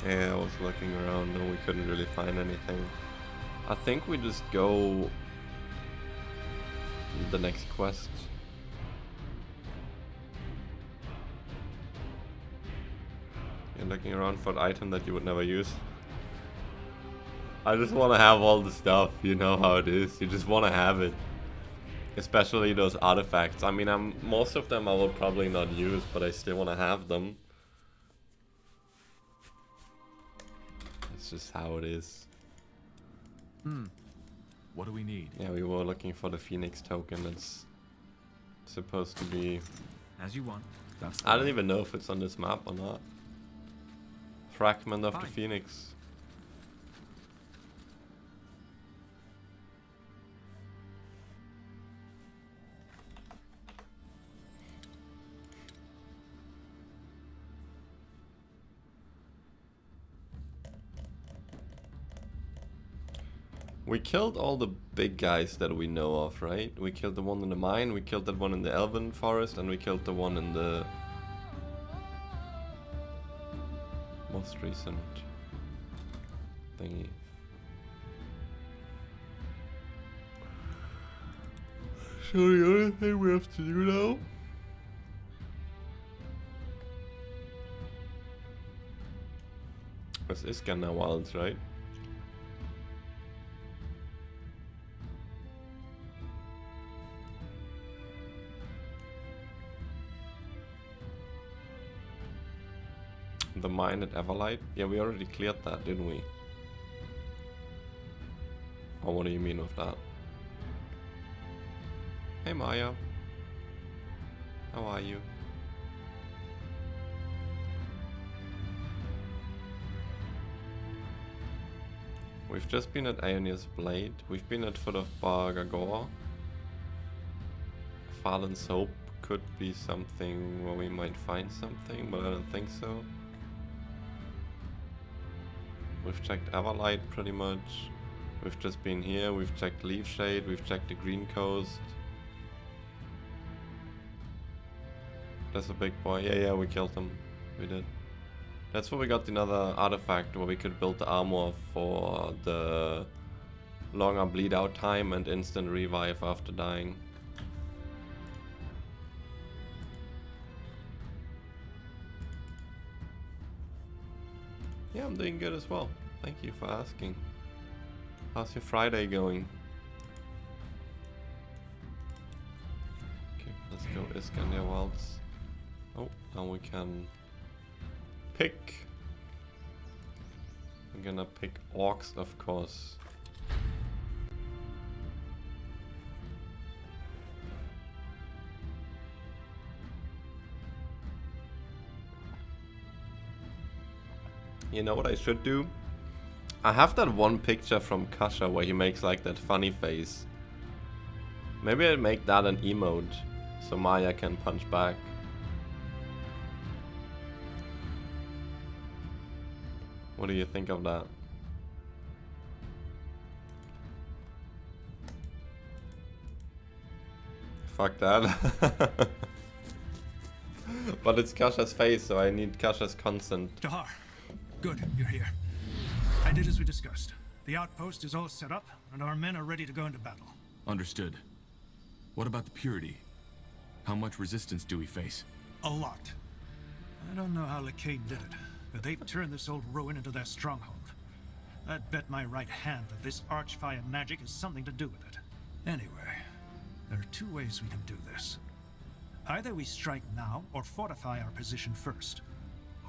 Yeah, I was looking around and we couldn't really find anything. I think we just go the next quest. You're looking around for an item that you would never use. I just want to have all the stuff, you know how it is. You just want to have it. Especially those artifacts. I mean, most of them I will probably not use, but I still want to have them. It's just how it is. What do we need? Yeah, we were looking for the Phoenix token. That's supposed to be... As you want. I don't even know if it's on this map or not. Fragment of the Fine. Phoenix. We killed all the big guys that we know of, right? We killed the one in the mine, we killed that one in the Elven Forest, and we killed the one in the most recent thingy. So the only thing we have to do now is Iskandar Wilds, right? The mine at Everlight? Yeah, we already cleared that, didn't we? Or what do you mean with that? Hey Maya. How are you? We've just been at Aeonia's Blade. We've been at foot of Bargagor. Fallen's Hope could be something where we might find something, but I don't think so. We've checked Everlight pretty much. We've just been here, we've checked Leaf Shade, we've checked the Green Coast. That's a big boy. Yeah, we killed him. We did. That's where we got another artifact where we could build the armor for the longer bleed out time and instant revive after dying. Yeah, I'm doing good as well. Thank you for asking. How's your Friday going? Okay, let's go Iskandar Wilds. Oh, now we can pick. I'm gonna pick orcs, of course. You know what I should do? I have that one picture from Kasha where he makes like that funny face. Maybe I'll make that an emote so Maya can punch back. What do you think of that? Fuck that. But it's Kasha's face, so I need Kasha's consent. Dahar, good, you're here. I did as we discussed. The outpost is all set up, and our men are ready to go into battle. Understood. What about the Purity? How much resistance do we face? A lot. I don't know how Lacade did it, but they've turned this old ruin into their stronghold. I'd bet my right hand that this Archfire magic has something to do with it. Anyway, there are two ways we can do this. Either we strike now, or fortify our position first.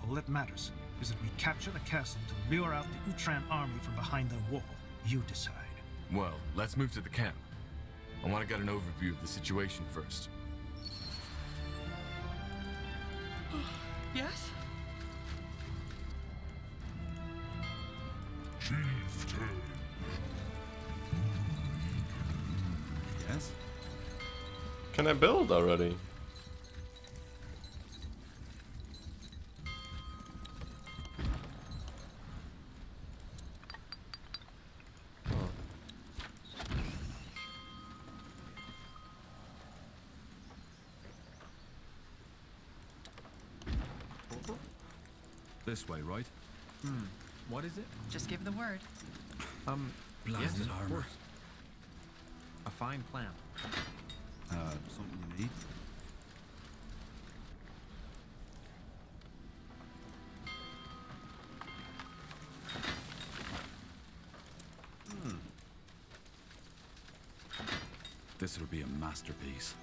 All that matters is that we capture the castle to lure out the Utran army from behind their wall. You decide. Well, let's move to the camp. I want to get an overview of the situation first. Yes? Chieftain. Yes? Can I build already? This way, right? What is it? Just give the word. Yes, of armor. course. A fine plan. Something you need? This will be a masterpiece.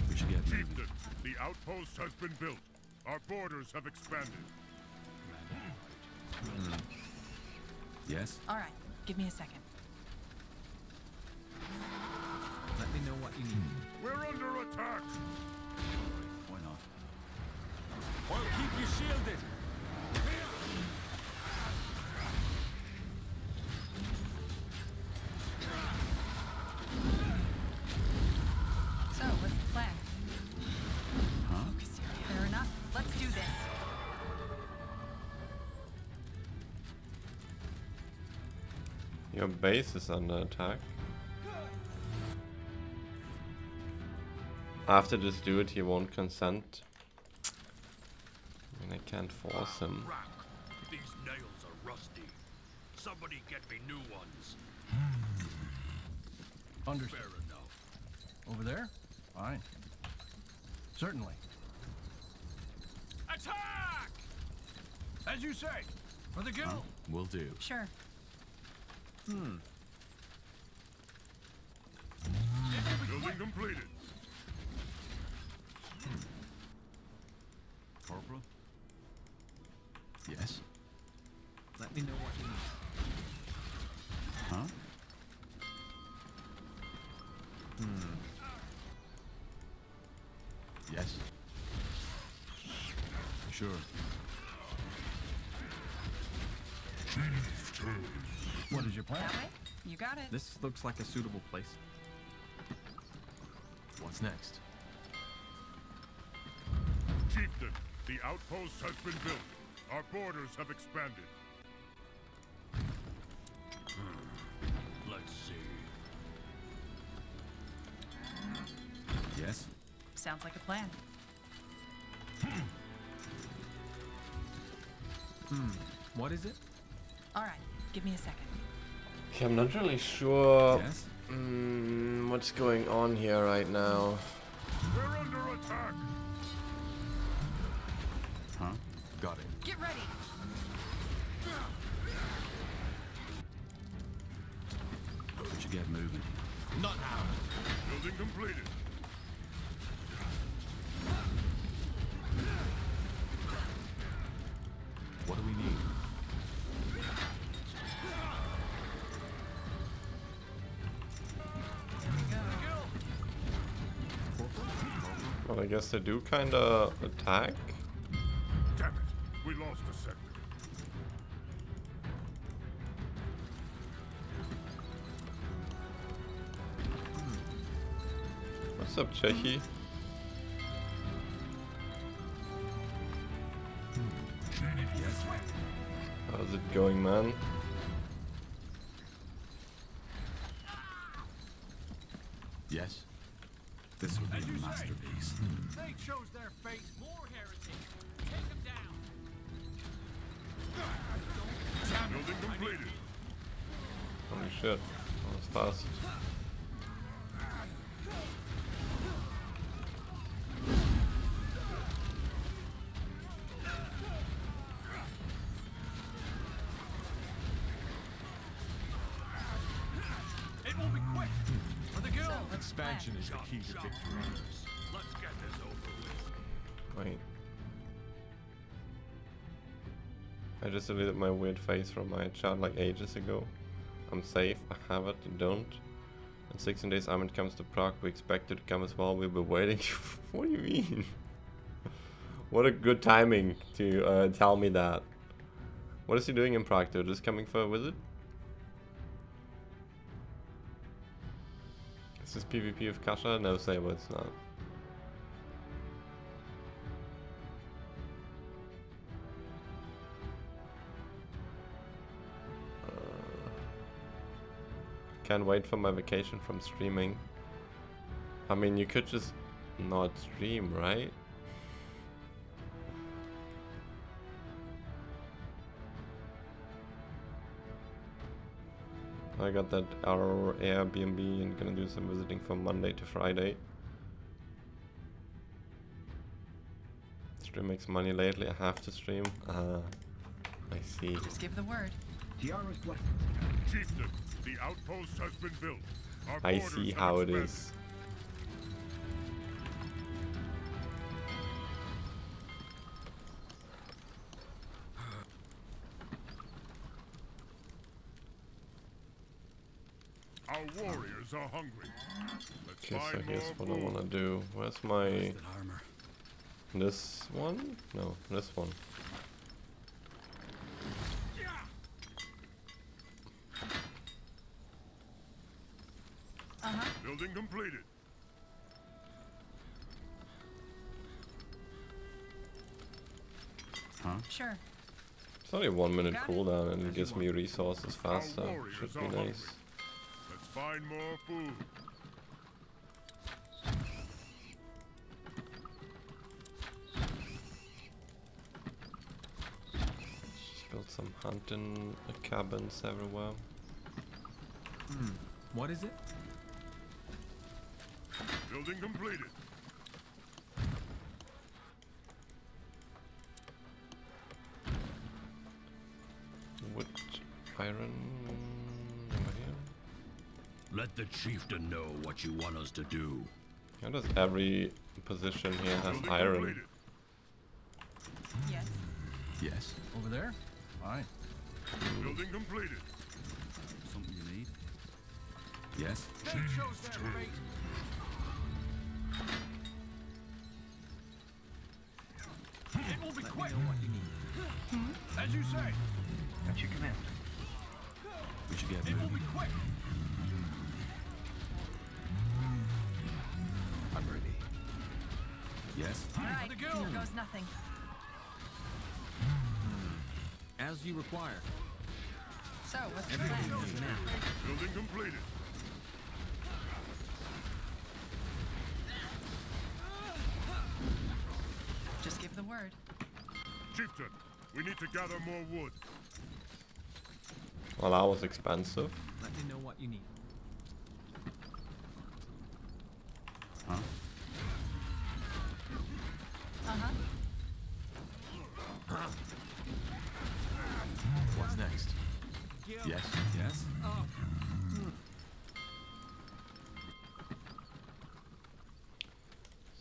We should get moving. Chieftain, the outpost has been built. Our borders have expanded. Yes? All right, give me a second. Let me know what you need. We're under attack! Why not? I'll keep you shielded. So, what's the plan? Huh? Focus here. Fair enough. Let's do this. Your base is under attack. After this dude, he won't consent. I mean, I can't force him. Rack, these nails are rusty. Somebody get me new ones. Understood. Fair enough. Over there? Fine. Certainly. Attack! As you say, for the guild. Will do. Sure. Building completed. Corporal? Yes? Let me know what you need. Huh? Yes? Sure. What is your plan? That way? You got it. This looks like a suitable place. What's next? Chieftain, the outpost has been built. Our borders have expanded. Let's see. Yes? Sounds like a plan. What is it? All right, give me a second. Okay, I'm not really sure Yes? what's going on here right now. We're under attack! Huh? Got it. Get ready. We should get moving. Not now. Building completed. What do we need? Well, I guess they do kinda attack. Damn it, we lost a sector. What's up, Chechi? How's it going, man? Yes? This would be a masterpiece. They chose their fate. More heretic. Take them down. Building completed. Holy shit, that was fast. It will be quick. For the guild. So, what's the plan? Expansion is the key to victory. Let's get this over with. Wait. I just deleted my weird face from my chat like ages ago. I'm safe, I have it, you don't. In 16 days Ahmed comes to Prague, we expect it to come as well, we'll be waiting. What do you mean? What a good timing to tell me that. What is he doing in Prague though? Just coming for a visit? Is this PvP of Kasha? No, Saber, it's not. Can't wait for my vacation from streaming. I mean, you could just not stream, right? I got that our Airbnb and gonna do some visiting from Monday to Friday. Stream makes money lately. I have to stream. I see. Just give the word. Tiara's blessings. Chieftain, the outpost has been built. Our I borders see have how it expanded. is. Our warriors are hungry. Let's Okay, so find here's more what I food. wanna do. Where's my... That armor. this one? No, this one. Uh-huh. Building completed. Huh? Sure. It's only a 1 minute Got it. cooldown and it gives me resources faster. warriors Should are be hungry. nice. Let's find more food. Just build some hunting cabins everywhere. What is it? Building completed. Wood, iron, over here. Let the chieftain know what you want us to do. How does every position here has Building iron? completed. Yes. Yes. Over there? Fine. Building completed. Something you need? Yes. Fate shows their fate. It will be quick. Know what you need. As you say. That's your command. We should get It will be moving. quick. I'm ready. Yes. All right. the guild. Here goes nothing. As you require. So, what's the Everything plan? is now. Building completed. Just give the word. Chieftain, we need to gather more wood. Well, that was expensive. Let me know what you need. Huh? Uh-huh. What's next? Yes. Yes.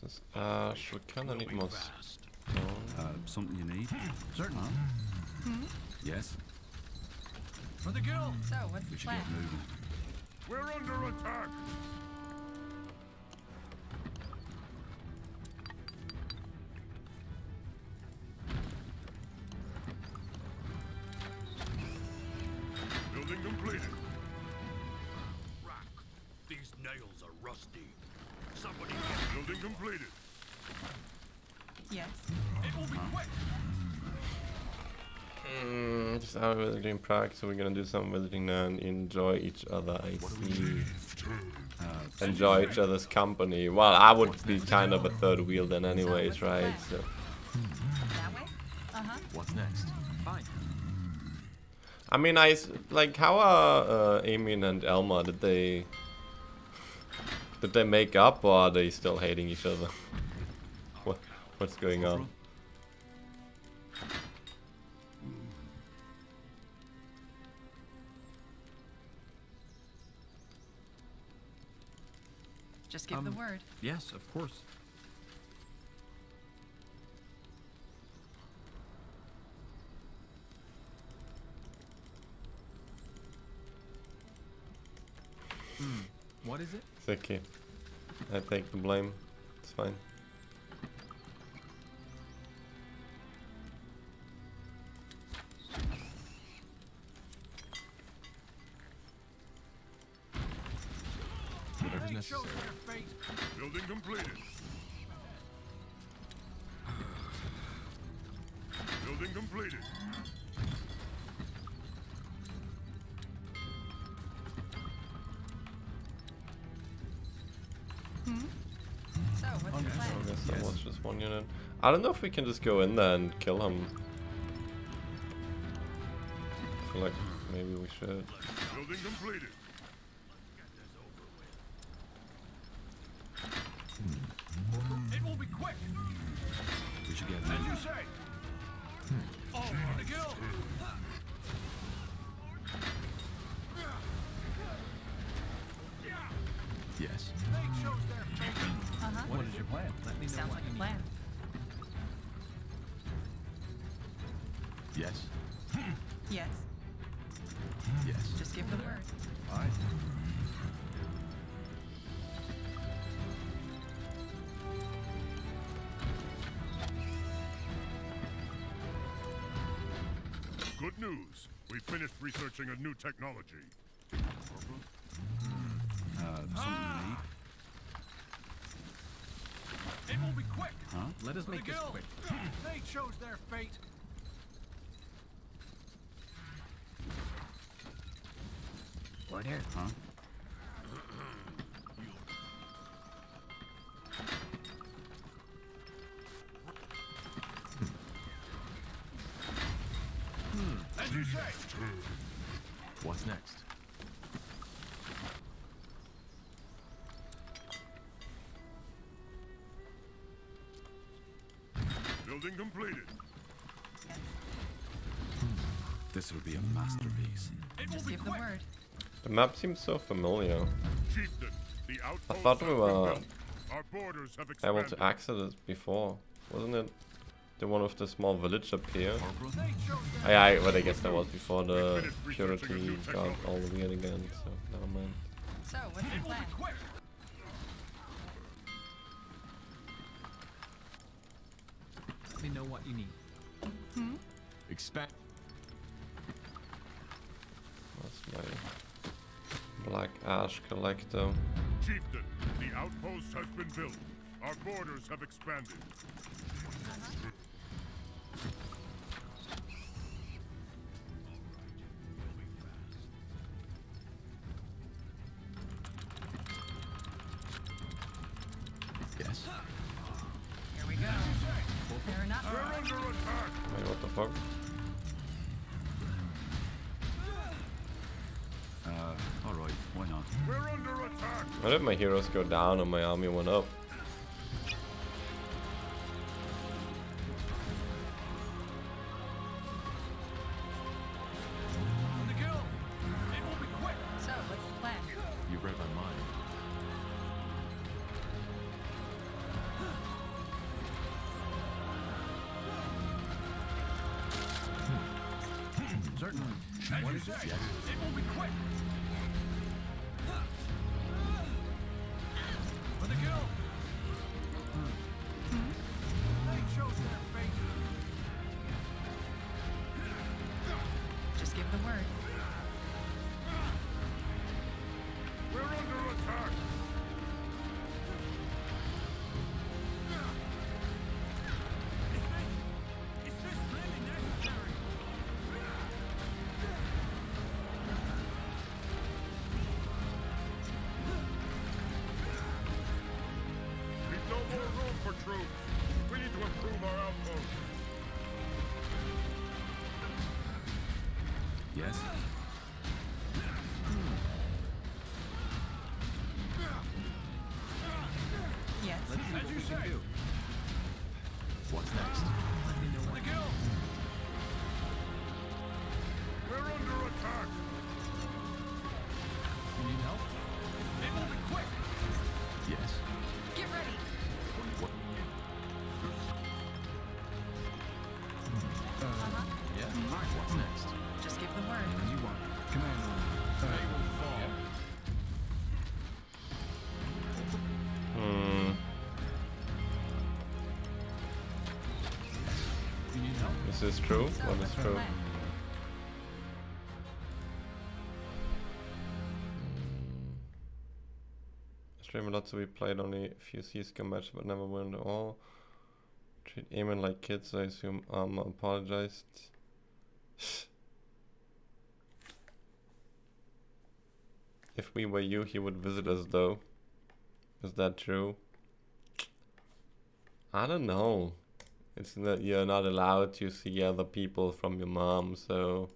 This is ash. We kinda need more stone. Something you need? Certainly. Yes. For the guild. So, what's We the should plan? get moving. We're under attack. Building completed. Rack, these nails are rusty. Somebody Building completed. Yes. It will be quick. Just out visiting Prague, so we're gonna do some visiting now and enjoy each other. I see. Enjoy each other's company. Well, I would be kind of a third wheel then anyways, right? So That way? Uh-huh. What's next? Fine. I mean, like how are Amin and Elma? Did they make up, or are they still hating each other? What's going on? Just give the word. Yes, of course. What is it? It's okay. I take the blame. It's fine. Whatever's Fate shows necessary. their fate. Building completed. Building completed. So, what's the I plan? guess that was just one unit. I don't know if we can just go in there and kill him. I feel like maybe we should. Building completed. It will be quick. We should get As moving. you say. All for the guild. Yes. Mage shows their fate. What is your plan? Let me know Sounds what like you a need. plan. Yes. Yes. Yes. Just give the word. All right. Good news. We finished researching a new technology. Something you need? It will be quick. Huh? Let us For the make this guild. quick. Mage shows their fate. Order. Huh? As you say. What's next? Building completed. This will be a masterpiece. It will Just be give the quick. word. The map seems so familiar. Chieftain, the outpost thought we has been were built. Our borders have Able expanded. to access it before. Wasn't it the one with the small village up here? Mage shows Oh, their yeah, but I guess that was before the purity got all weird again, so never mind. So, what's the It will plan? be quick. Let me know what you need. Expect. That's my black ash collector. Chieftain, the outpost has been built. Our borders have expanded. Yes. Here we go. Fair enough. We're under attack. Wait, what the fuck? Alright, why not? We're under attack. Why did my heroes go down and my army went up? For the guild. It will be quick. So, what's the plan? You read my mind. Certainly. As you say. It will be quick. For the guild. Mage shows their fate. Just give the word. We're under attack. Is this really necessary? We've no more room for troops. We need to improve our outposts. Yes? Yes. Let's see what As we you can say. do. What's next? Let me know For what the guild. We're under attack. you need help. It will be quick. Yes. Get ready. What? Yeah. What's next? Just give the word. As you want. Commander. They will fall. Hmm. You need help. Is this true? So, What is what's the true? plan? Stream a lot, so we played only a few CSGO matches but never win at all. Treat Aemon like kids, I assume Arma apologized. If we were you, he would visit us though. Is that true? I don't know. It's not, you're not allowed to see other people from your mom, so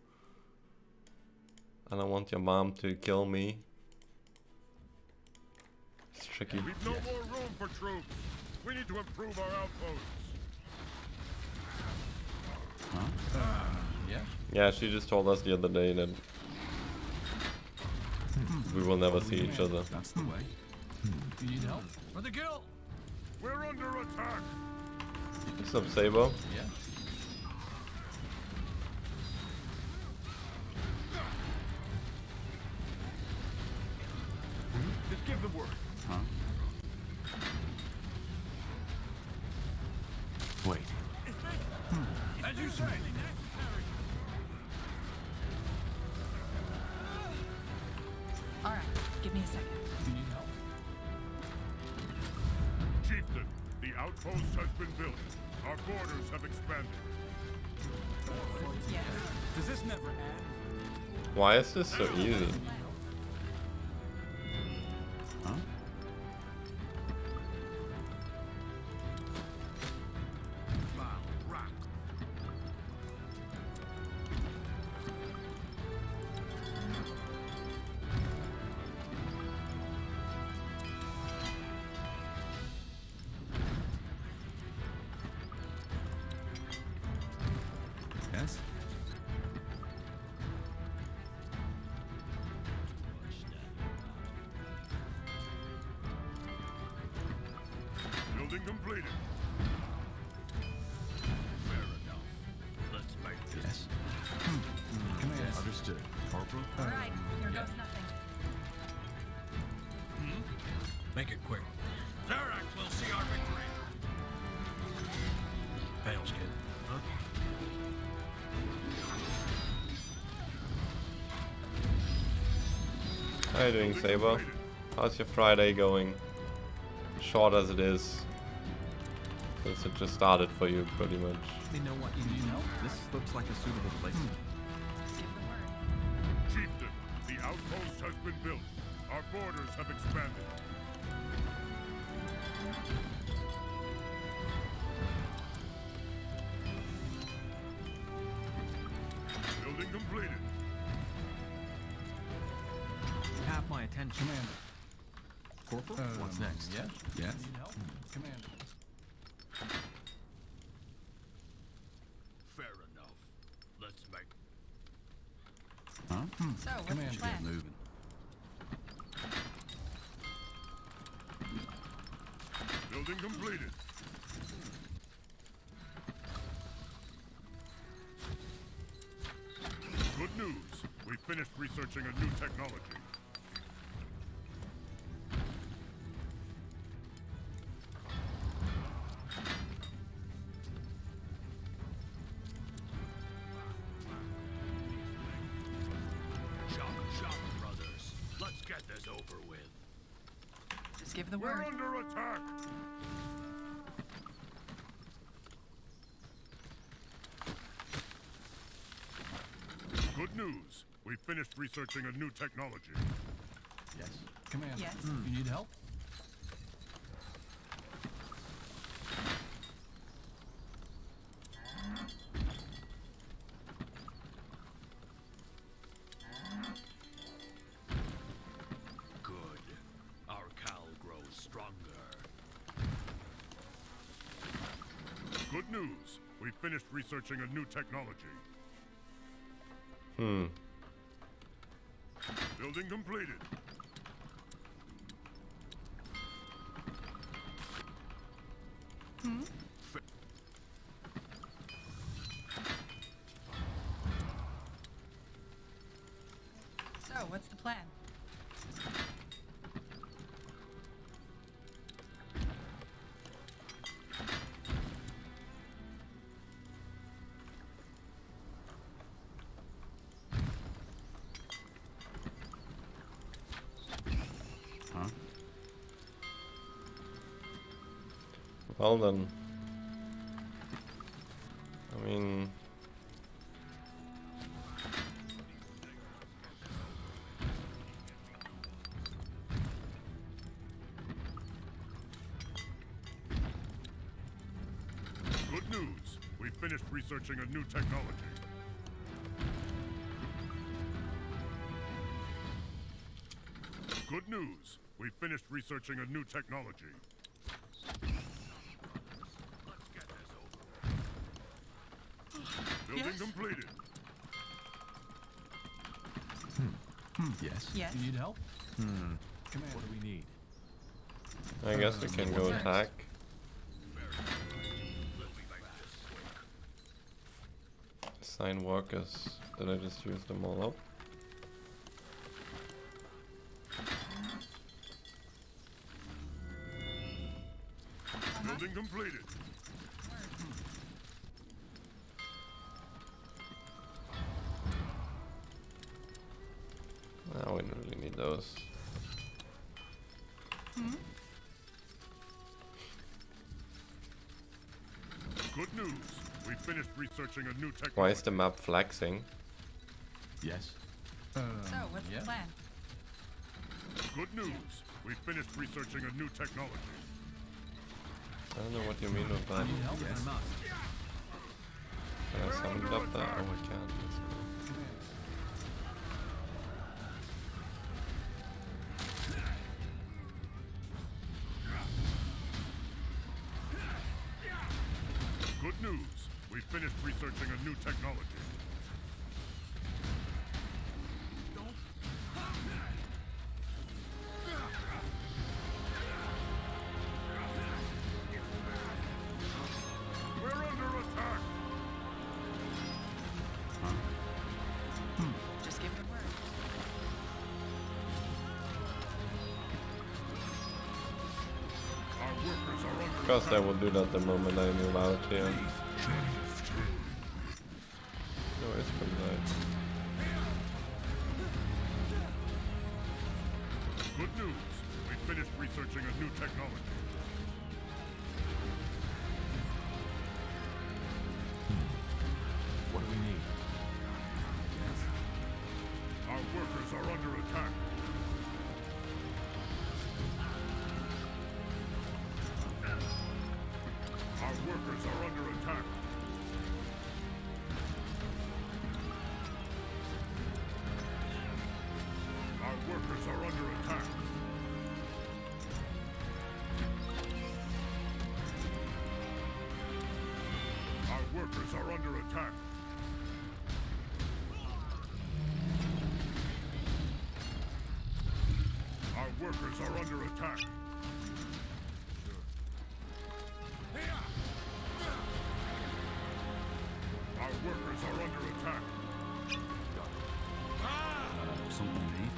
I don't want your mom to kill me. It's tricky. We've no more room for troops. We need to improve our outposts. Yeah. Yeah, she just told us the other day that we will never see each other. That's the way. You need help? For the guild! We're under attack. What's up, Sabo? Yeah. Just give the word. Huh? Wait. As you say. All right, give me a second. You need help? Chieftain, the outpost has been built. Our borders have expanded. Yes. Does this never end? Why is this so easy? Huh? Rock. Yes? Building completed. Fair enough. Let's make this. Yes. Command. Understood. Corporal? All right, here goes nothing. Make it quick. Zarak will see our victory. Fails, kid. Huh? How you doing, Saber? How's your Friday going? Short as it is. Since it just started for you, pretty much. They know what you need help? This looks like a suitable place. Just give the word. Chieftain, the outpost has been built. Our borders have expanded. Building completed. Have my attention. Commander. Corporal? What's next? Yeah. Yes? Need help? Commander. Fair enough. Let's make. Huh? So, what's Commander, the plan? get moving. Building completed. Good news. We finished researching a new technology. Shop, brothers. Let's get this over with. Just give the We're word. under attack. Good news. We finished researching a new technology. Yes. Commander. Yes. You need help? Good. Our cowl grows stronger. Good news. We finished researching a new technology. Building completed. So, what's the plan? Huh? Well then. I mean... Good news. We finished researching a new technology. Good news. We finished researching a new technology. Building completed. Yes. Yes. You need help? Commander, what do we need? I guess we can go attack. Assign workers. Did I just use them all up? Building completed. No, we don't really need those. Good news. We finished researching a new technology. Why is the map flexing? Yes. So, what's the plan? Good news. We finished researching a new technology. I don't know what you mean with that. Need help or not? Can I summon it up there? Oh, I can. That's cool. Good news. We finished researching a new technology. We're under attack. Just give it a word. Our workers are under Of course I will do that the moment I move out here. No, it's pretty nice. Good news. We finished researching a new technology. What do we need? Our workers are under attack. Our workers are under attack. Our workers are under attack. Our workers are under attack. Our workers are under attack. Our workers are under attack. Something you need?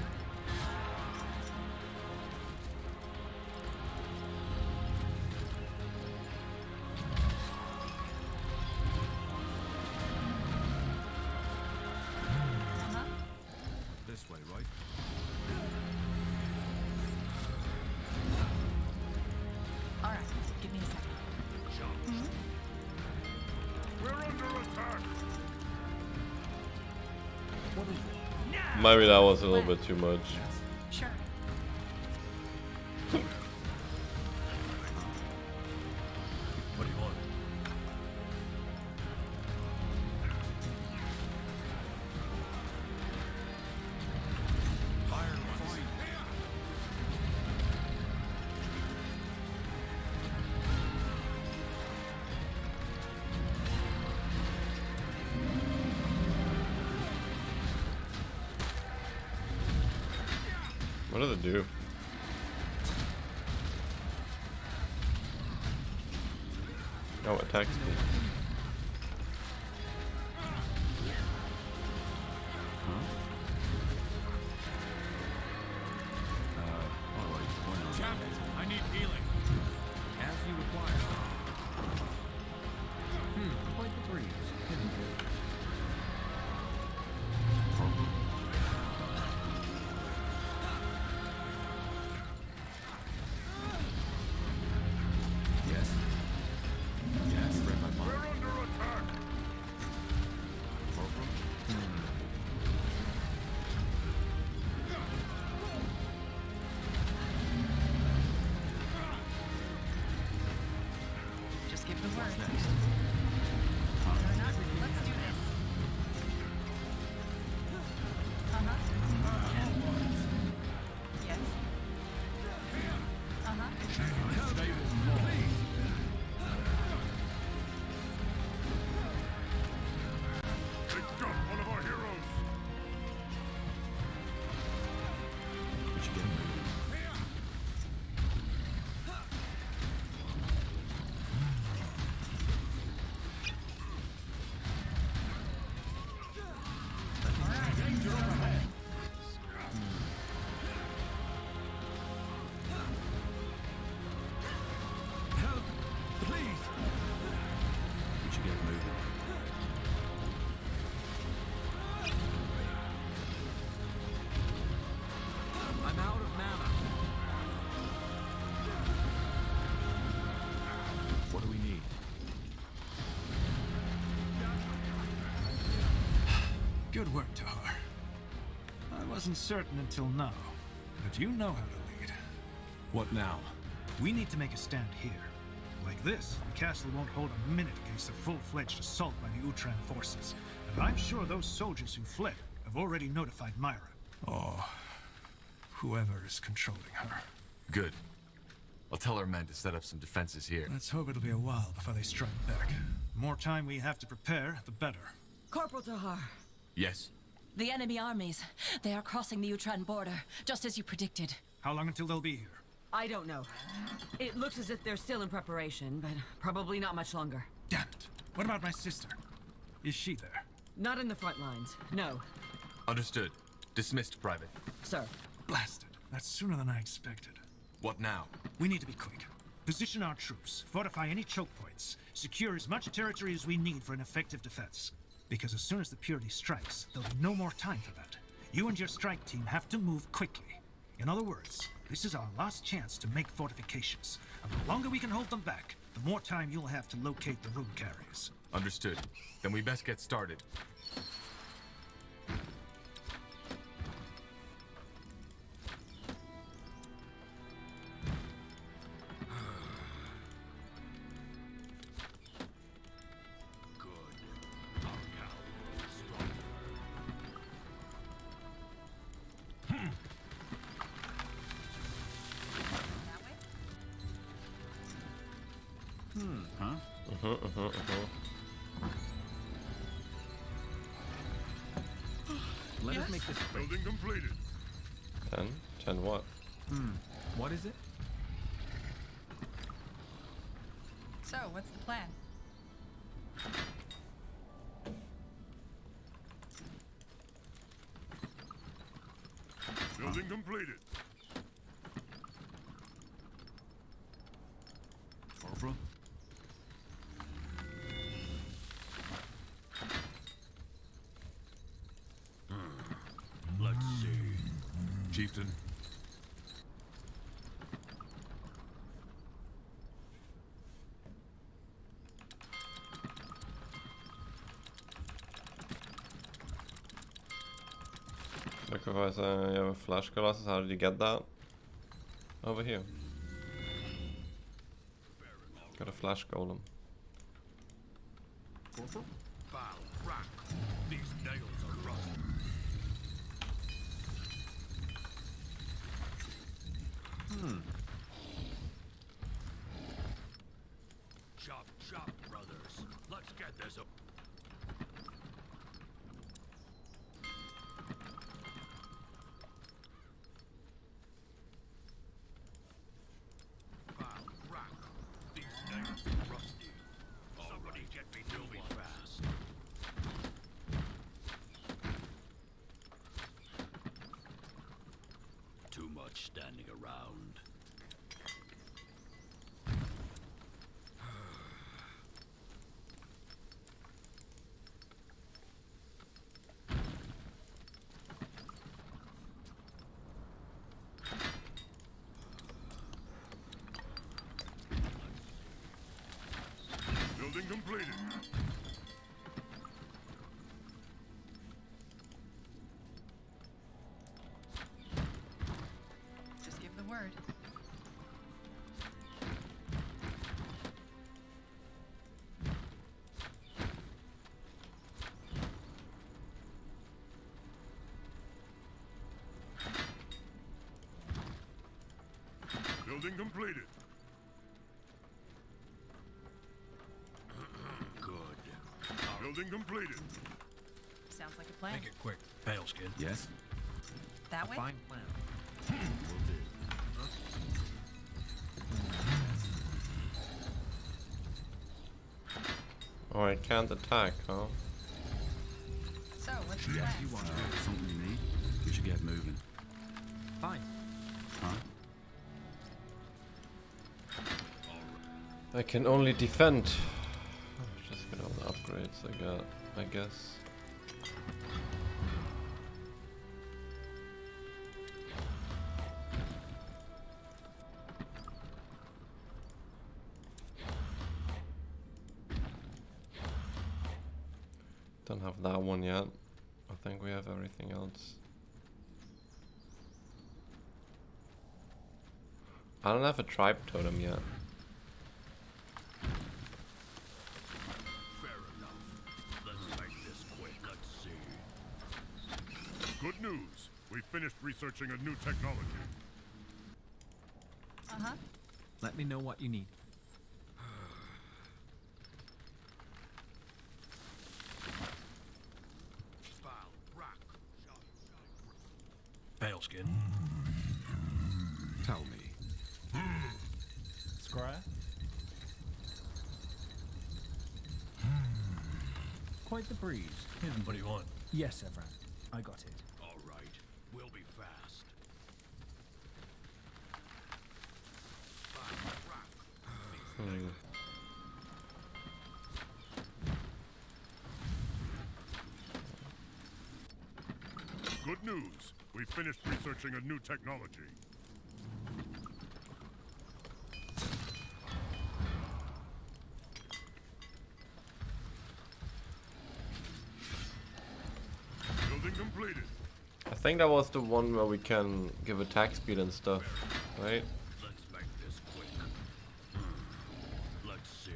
This way, right? All right, give me a second. We're under attack. Maybe that was a little bit too much. Sure. What do you want? Fire and fight. What do they do? Oh, attack speed. Captain, I need healing. As you require. Quite the breeze. Yes. Yes. Read my mind. Good work, Tahar. I wasn't certain until now, but you know how to lead. What now? We need to make a stand here. Like this, the castle won't hold a minute against a full-fledged assault by the Utran forces. And I'm sure those soldiers who fled have already notified Myra. Or whoever is controlling her. Good. I'll tell our men to set up some defenses here. Let's hope it'll be a while before they strike back. The more time we have to prepare, the better. Corporal Tahar. Yes? The enemy armies. They are crossing the Utran border, just as you predicted. How long until they'll be here? I don't know. It looks as if they're still in preparation, but probably not much longer. Damn it. What about my sister? Is she there? Not in the front lines, no. Understood. Dismissed, Private. Sir. Blasted. That's sooner than I expected. What now? We need to be quick. Position our troops, fortify any choke points, secure as much territory as we need for an effective defense. Because as soon as the Purity strikes, there'll be no more time for that. You and your strike team have to move quickly. In other words, this is our last chance to make fortifications. And the longer we can hold them back, the more time you'll have to locate the rune carriers. Understood. Then we best get started. Let us make this quick. Building completed. 10? 10 what? What is it? So, what's the plan? Building completed. Corporal? Let's see. Chieftain. Sacrifice you have a flash glasses. How did you get that? Over here. Got a flash golem. Corporal? Bow, rock. These nails are rough. Chop, chop, brothers. Let's get this up. Bow, rock. These nails are rusty. Somebody get me moving fast. Too much standing around. Building completed. Just give the word. Building completed. Good. Building completed. Sounds like a plan. Make it quick, Paleskin. Yes? That way? Fine plan. Will do. Oh, I can't attack, huh? So, what's the Yes, plan? you want something you need? We should get moving. Fine. Huh? I can only defend. Just get all the upgrades I got, I guess. Don't have that one yet. I think we have everything else. I don't have a tribe totem yet. Fair enough. Let's make this quick. Let's see. Good news. We finished researching a new technology. Uh-huh. Let me know what you need. Paleskin. Tell me. Scryer? Quite the breeze, isn't it? What do you want? Yes, Evran. I got it. All right. We'll be fast. Good news. We finished researching a new technology. Building completed. I think that was the one where we can give attack speed and stuff, right? Let's make this quick. Let's see.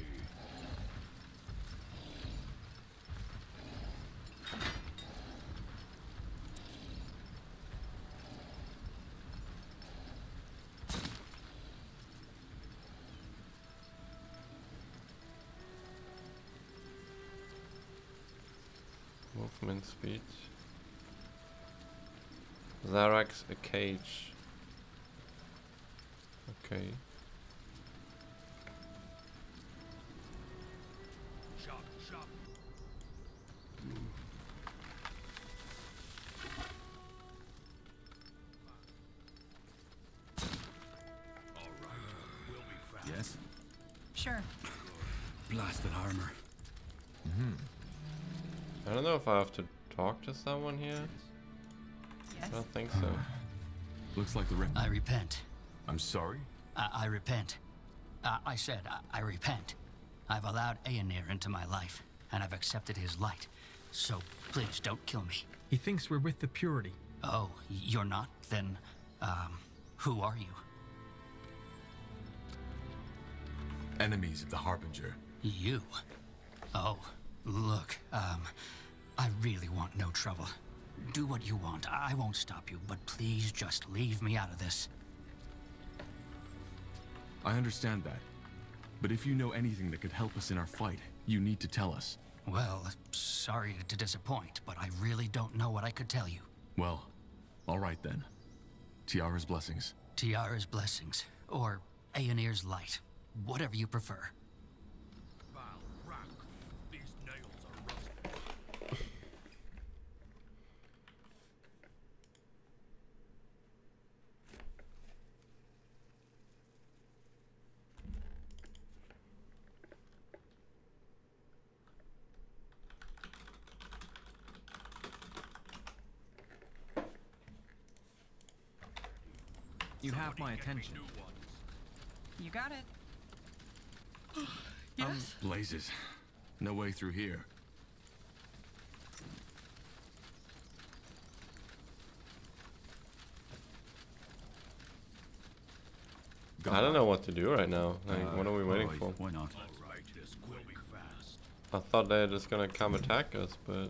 Movement speed. Zarax a cage. Okay. Shop, shop. All right. We'll be fast. Yes? Sure. Blasted armor. I don't know if I have to talk to someone here. I Yes. don't think so. Looks like the I repent. I'm sorry? I repent. I said, I repent. I've allowed Aenir into my life, and I've accepted his light. So, please, don't kill me. He thinks we're with the Purity. Oh, you're not? Then, who are you? Enemies of the Harbinger. You? Oh, look, I really want no trouble. Do what you want. I won't stop you, but please just leave me out of this. I understand that. But if you know anything that could help us in our fight, you need to tell us. Well, sorry to disappoint, but I really don't know what I could tell you. Well, all right then. Tiara's blessings. Tiara's blessings, or Aenir's light. Whatever you prefer. Foul rock. These nails are rusted. You have my attention. You got it. Blazes. No way through here. I don't know what to do right now. Like, what are we waiting for? Why not? All right. This will be fast. I thought they were just gonna come attack us, but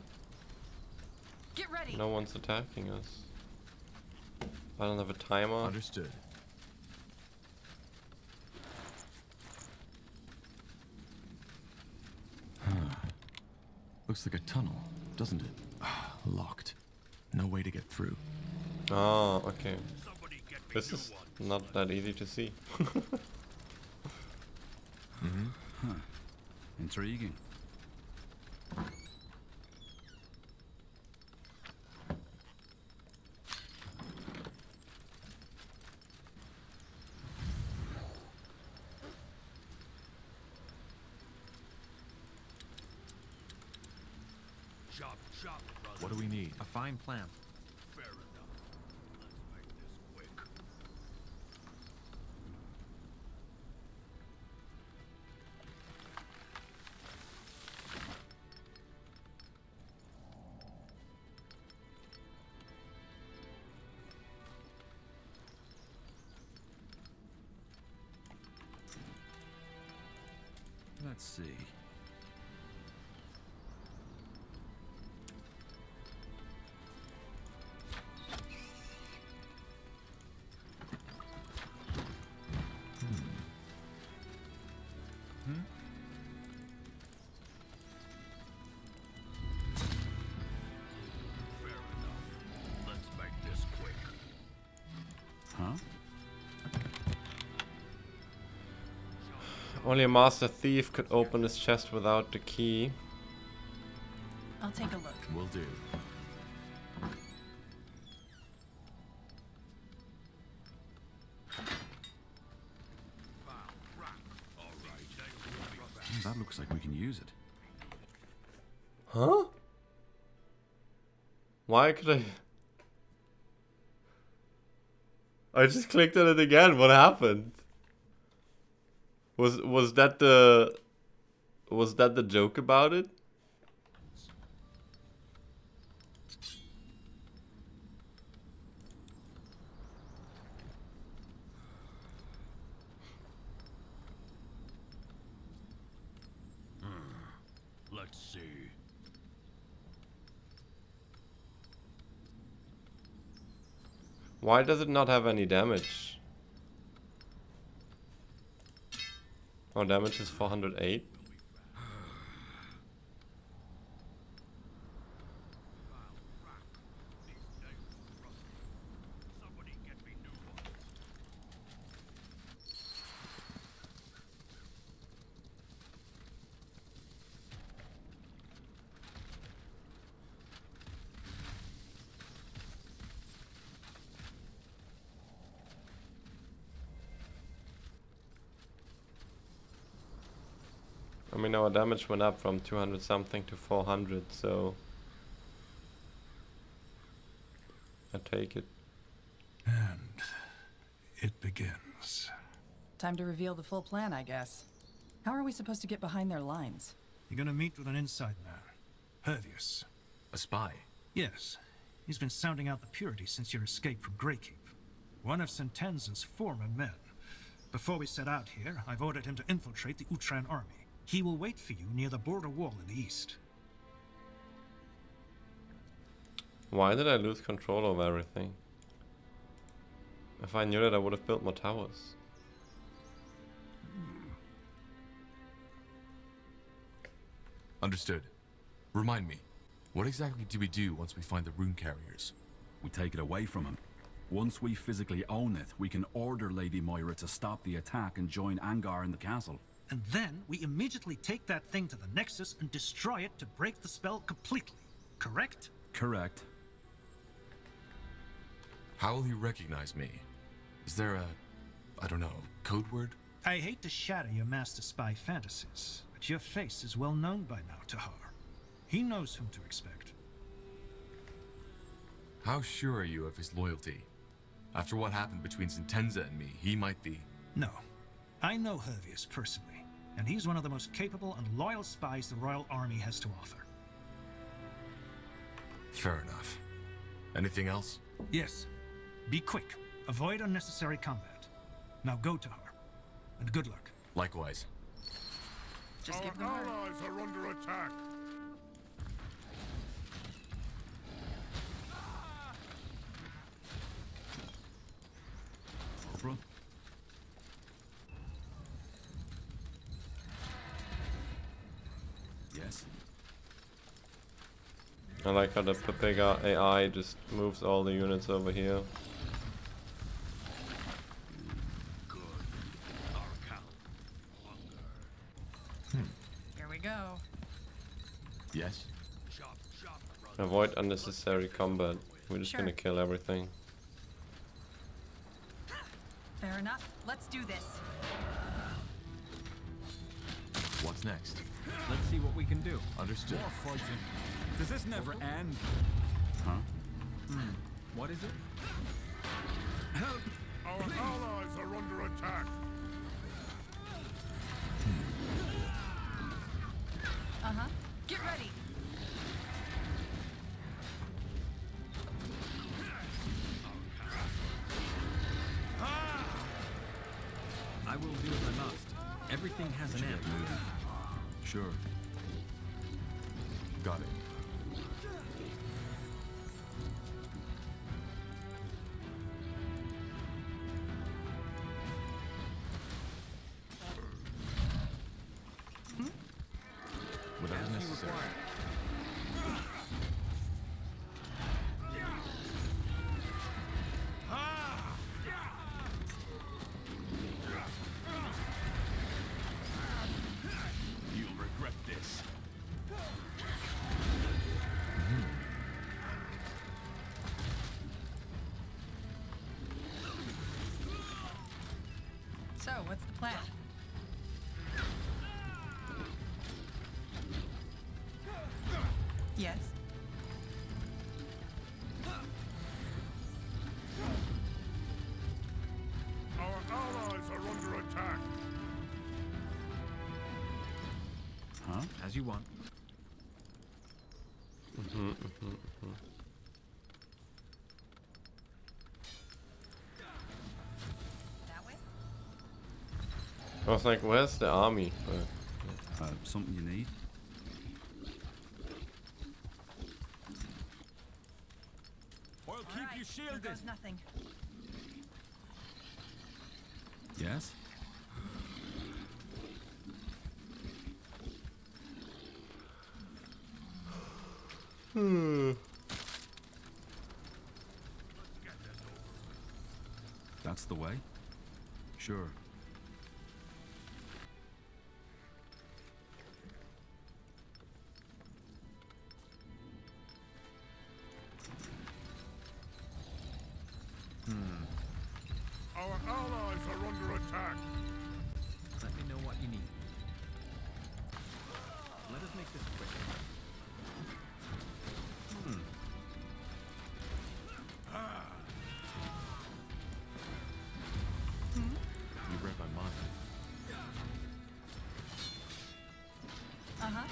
Get ready. no one's attacking us. I don't have a timer. Understood. Looks like a tunnel, doesn't it? Locked. No way to get through. Oh, okay. Somebody get me This new is ones. not that easy to see. Intriguing. Shop, shop, brother. What do we need? A fine plan. Fair enough. Let's make this quick. Let's see. Let's make this quick. Huh? Only a master thief could open this chest without the key. I'll take a look. Will do. That looks like we can use it. Huh? Why could I just clicked on it again. What happened? Was that the joke about it? Let's see. Why does it not have any damage? Oh, damage is 408. Somebody get me new one. I mean, our damage went up from 200 something to 400, so I take it. And it begins. Time to reveal the full plan, I guess. How are we supposed to get behind their lines? You're gonna meet with an inside man, Hervius. A spy? Yes. He's been sounding out the purity since your escape from Greykeep. One of Sentenza's former men. Before we set out here, I've ordered him to infiltrate the Utran army. He will wait for you near the border wall in the east. Why did I lose control of everything? If I knew that, I would have built more towers. Understood. Remind me, what exactly do we do once we find the rune carriers? We take it away from him. Once we physically own it, we can order Lady Moira to stop the attack and join Angar in the castle. And then we immediately take that thing to the Nexus and destroy it to break the spell completely. Correct? Correct. How will he recognize me? Is there a, I don't know, code word? I hate to shatter your master spy fantasies, but your face is well known by now to Har. He knows whom to expect. How sure are you of his loyalty? After what happened between Sentenza and me, he might be... No. I know Hervius personally, and he's one of the most capable and loyal spies the Royal Army has to offer. Fair enough. Anything else? Yes. Be quick. Avoid unnecessary combat. Now go to Har. And good luck. Likewise. Just Our give them a word. allies are under attack. Corporal? Yes. I like how the Pepega AI just moves all the units over here. Good. Our count. Hunger. Here we go. Yes? Chop, chop, brother. Avoid unnecessary combat. We're just Sure. gonna kill everything. Fair enough. Let's do this. What's next? Let's see what we can do. Understood. More fighting. Does this never end? Huh? What is it? Help! Our allies are under attack. Uh-huh. Get ready. I will do as I must. Everything has an end. Sure. Got it. Whatever's necessary. You'll regret this. So, what's the plan? Yes? Our allies are under attack. Huh? As you want. That way? I was like, where's the army? Something you need? I'll All keep right, you here shielded. goes nothing. Yes? That's the way? Sure. Our allies are under attack. Let me know what you need. Let us make this quick. You read my mind. Uh-huh.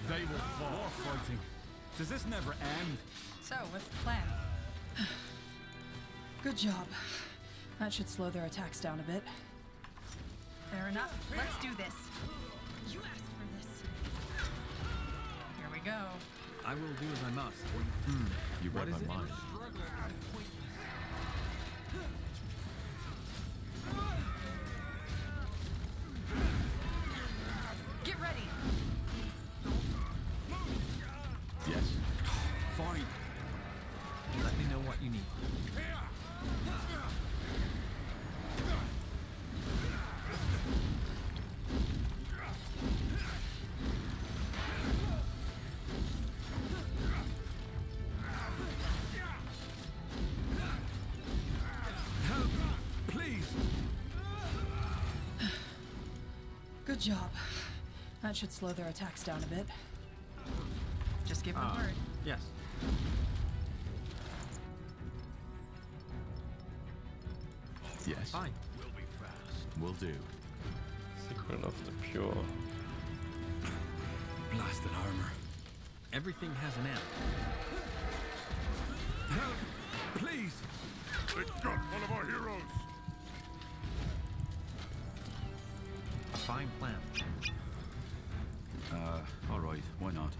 They will fall. War fighting. Does this never end? So, what's the plan? Good job. That should slow their attacks down a bit. Fair enough. Let's do this. You asked for this. Here we go. I will do as I must. You What read is my it? mind. Get ready. Yes. Fine. Let me know what you need. Help! Please! Good job. That should slow their attacks down a bit. Just give me a word. Yes. Yes. Fine. We'll be fast. Will do. Secret of the Pure. Blasted armor. Everything has an end. Help! Please! They got one of our heroes. A fine plan. Alright, why not?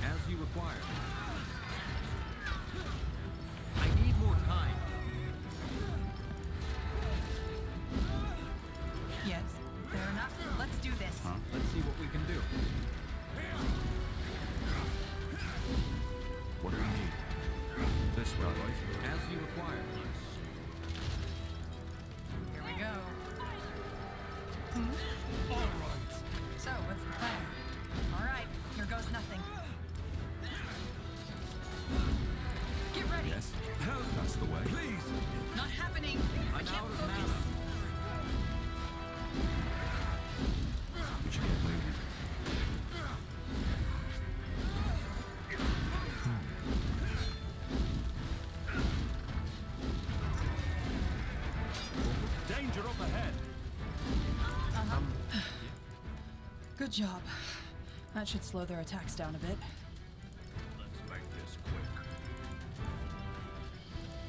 As you require. I need more time. Yes. Fair enough. Let's do this. Huh? Let's see what we can do. What do we need? This way, right? As you require. Here we go. All right. So, what's the plan? All right. Here goes nothing. Get ready. Yes. Help! That's the way. Please! Not happening. I I'm can't out of focus. mana. We should get moving. Danger up ahead! Good job. That should slow their attacks down a bit. Let's make this quick.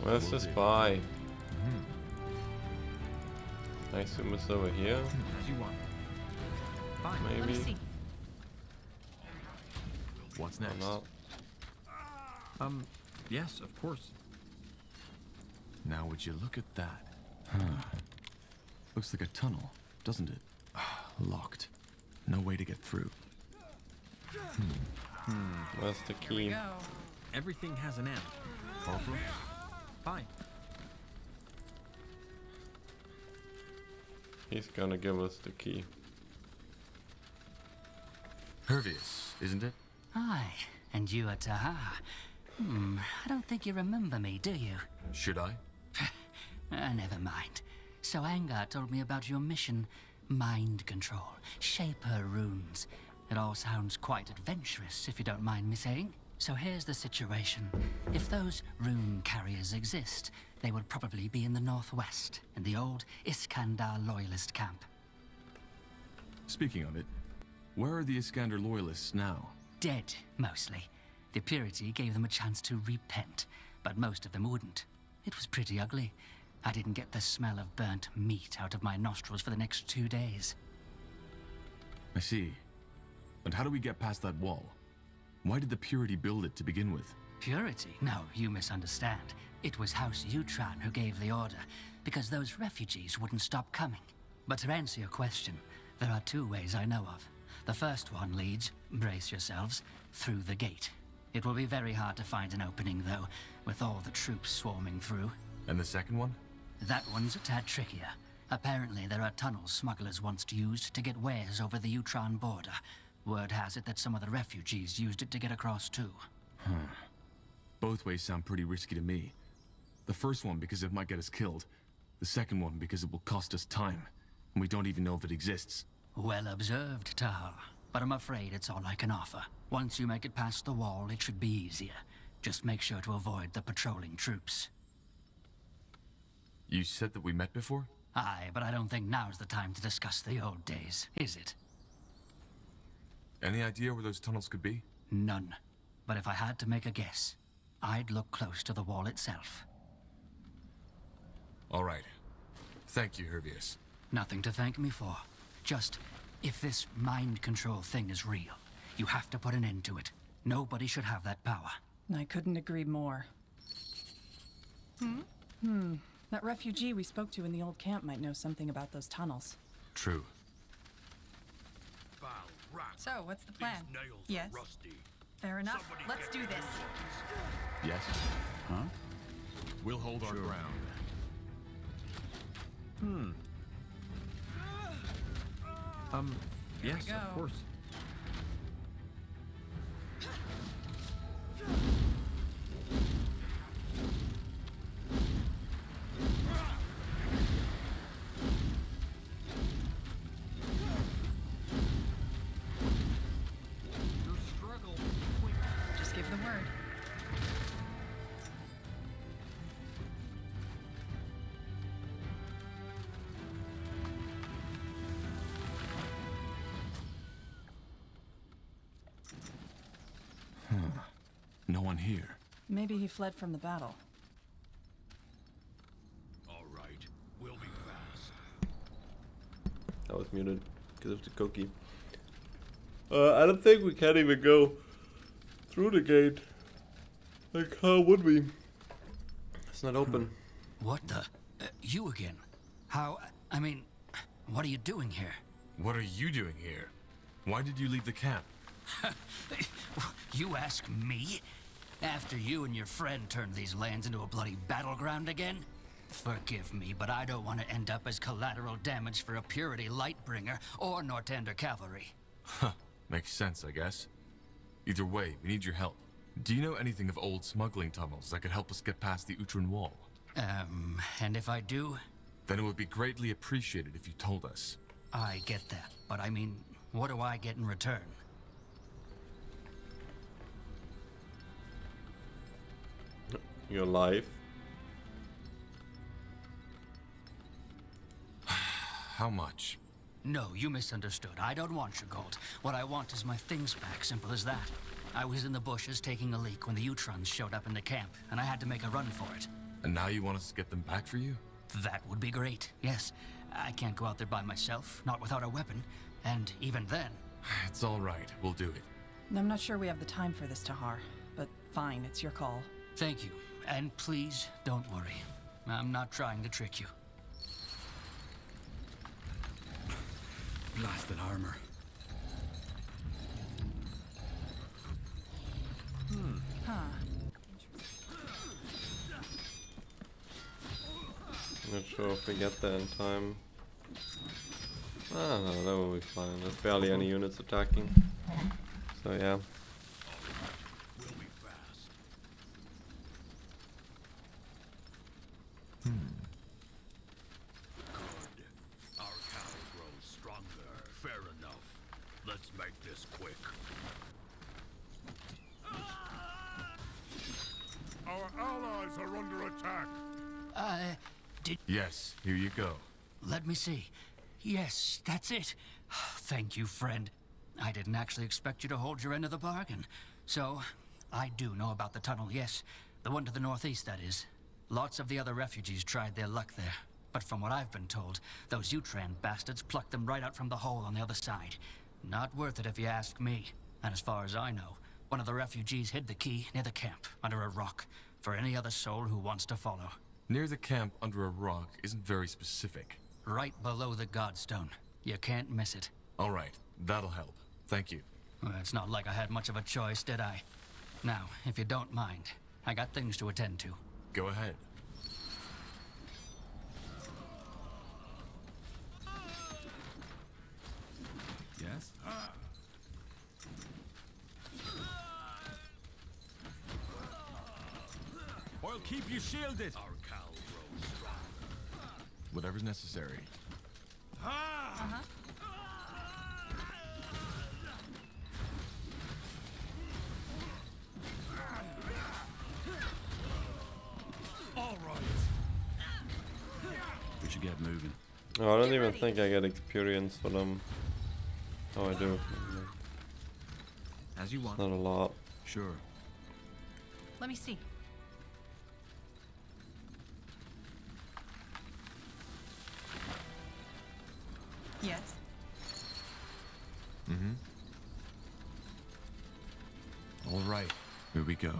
Where's the spy? I assume it's over here. As you want. Fine. Maybe. Let me see. What's Or next? not. Yes, of course. Now would you look at that? Looks like a tunnel, doesn't it? Locked. No way to get through. Where's the Here we key? go. Everything has an end. Corporal? Fine. He's gonna give us the key. Hervius, isn't it? Aye, and you are Taha. I don't think you remember me, do you? Should I? Never mind. So Angar told me about your mission. Mind control. Shape her runes. It all sounds quite adventurous, if you don't mind me saying. So here's the situation. If those rune carriers exist, they would probably be in the northwest, in the old Iskandar loyalist camp. Speaking of it, where are the Iskander loyalists now? Dead, mostly. The purity gave them a chance to repent, but most of them wouldn't. It was pretty ugly. I didn't get the smell of burnt meat out of my nostrils for the next 2 days. I see. But how do we get past that wall? Why did the Purity build it to begin with? Purity? No, you misunderstand. It was House Utran who gave the order, because those refugees wouldn't stop coming. But to answer your question, there are 2 ways I know of. The first one leads, brace yourselves, through the gate. It will be very hard to find an opening, though, with all the troops swarming through. And the second one? That one's a tad trickier. Apparently, there are tunnels smugglers once used to get wares over the Utran border. Word has it that some of the refugees used it to get across, too. Both ways sound pretty risky to me. The first one because it might get us killed. The second one because it will cost us time. And we don't even know if it exists. Well observed, Tahal. But I'm afraid it's all I can offer. Once you make it past the wall, it should be easier. Just make sure to avoid the patrolling troops. You said that we met before? Aye, but I don't think now's the time to discuss the old days, is it? Any idea where those tunnels could be? None. But if I had to make a guess, I'd look close to the wall itself. All right. Thank you, Hervius. Nothing to thank me for. Just, if this mind control thing is real, you have to put an end to it. Nobody should have that power. I couldn't agree more. That refugee we spoke to in the old camp might know something about those tunnels. True. Foul rat. So, what's the plan? These nails Yes. are rusty. Fair enough. Somebody Let's get do me this. ones. Yes? Huh? We'll hold our ground. Yes, go. of course. Your struggle. Just give the word. No one here. Maybe he fled from the battle. All right, we'll be fast. I was muted because of the cookie. I don't think we can even go through the gate. Like, how would we? It's not open. What the? You again? How? I mean, what are you doing here? What are you doing here? Why did you leave the camp? You ask me? After you and your friend turned these lands into a bloody battleground again? Forgive me, but I don't want to end up as collateral damage for a Purity Lightbringer or Northander Cavalry. Huh. Makes sense, I guess. Either way, we need your help. Do you know anything of old smuggling tunnels that could help us get past the Utran wall? And if I do? Then it would be greatly appreciated if you told us. I get that, but I mean, what do I get in return? Your life. How much? No, you misunderstood. I don't want your gold. What I want is my things back, simple as that. I was in the bushes taking a leak when the Utrons showed up in the camp, and I had to make a run for it. And now you want us to get them back for you? That would be great, yes. I can't go out there by myself, not without a weapon. And even then... It's all right. We'll do it. I'm not sure we have the time for this, Tahar. But fine, it's your call. Thank you. And please, don't worry. I'm not trying to trick you. Blasted armor. Huh. Not sure if we get there in time. Ah, no, that will be fine. There's barely any units attacking. So yeah. Our cow grows stronger. Fair enough. Let's make this quick. Our allies are under attack. Yes, here you go. Let me see. Yes, that's it. Thank you, friend. I didn't actually expect you to hold your end of the bargain. So, I do know about the tunnel, yes. The one to the northeast, that is. Lots of the other refugees tried their luck there. But from what I've been told, those Utran bastards plucked them right out from the hole on the other side. Not worth it if you ask me. And as far as I know, one of the refugees hid the key near the camp, under a rock, for any other soul who wants to follow. Near the camp under a rock isn't very specific. Right below the Godstone. You can't miss it. All right, that'll help. Thank you. Well, it's not like I had much of a choice, did I? Now, if you don't mind, I got things to attend to. Go ahead. Yes? I'll keep you shielded. Our cow grows stronger. Whatever's necessary. All right. We should get moving. Oh, I don't even think I get experience for them. Oh, I do. As you want. Not a lot. Sure. Let me see. Yes. Mm-hmm. All right, here we go.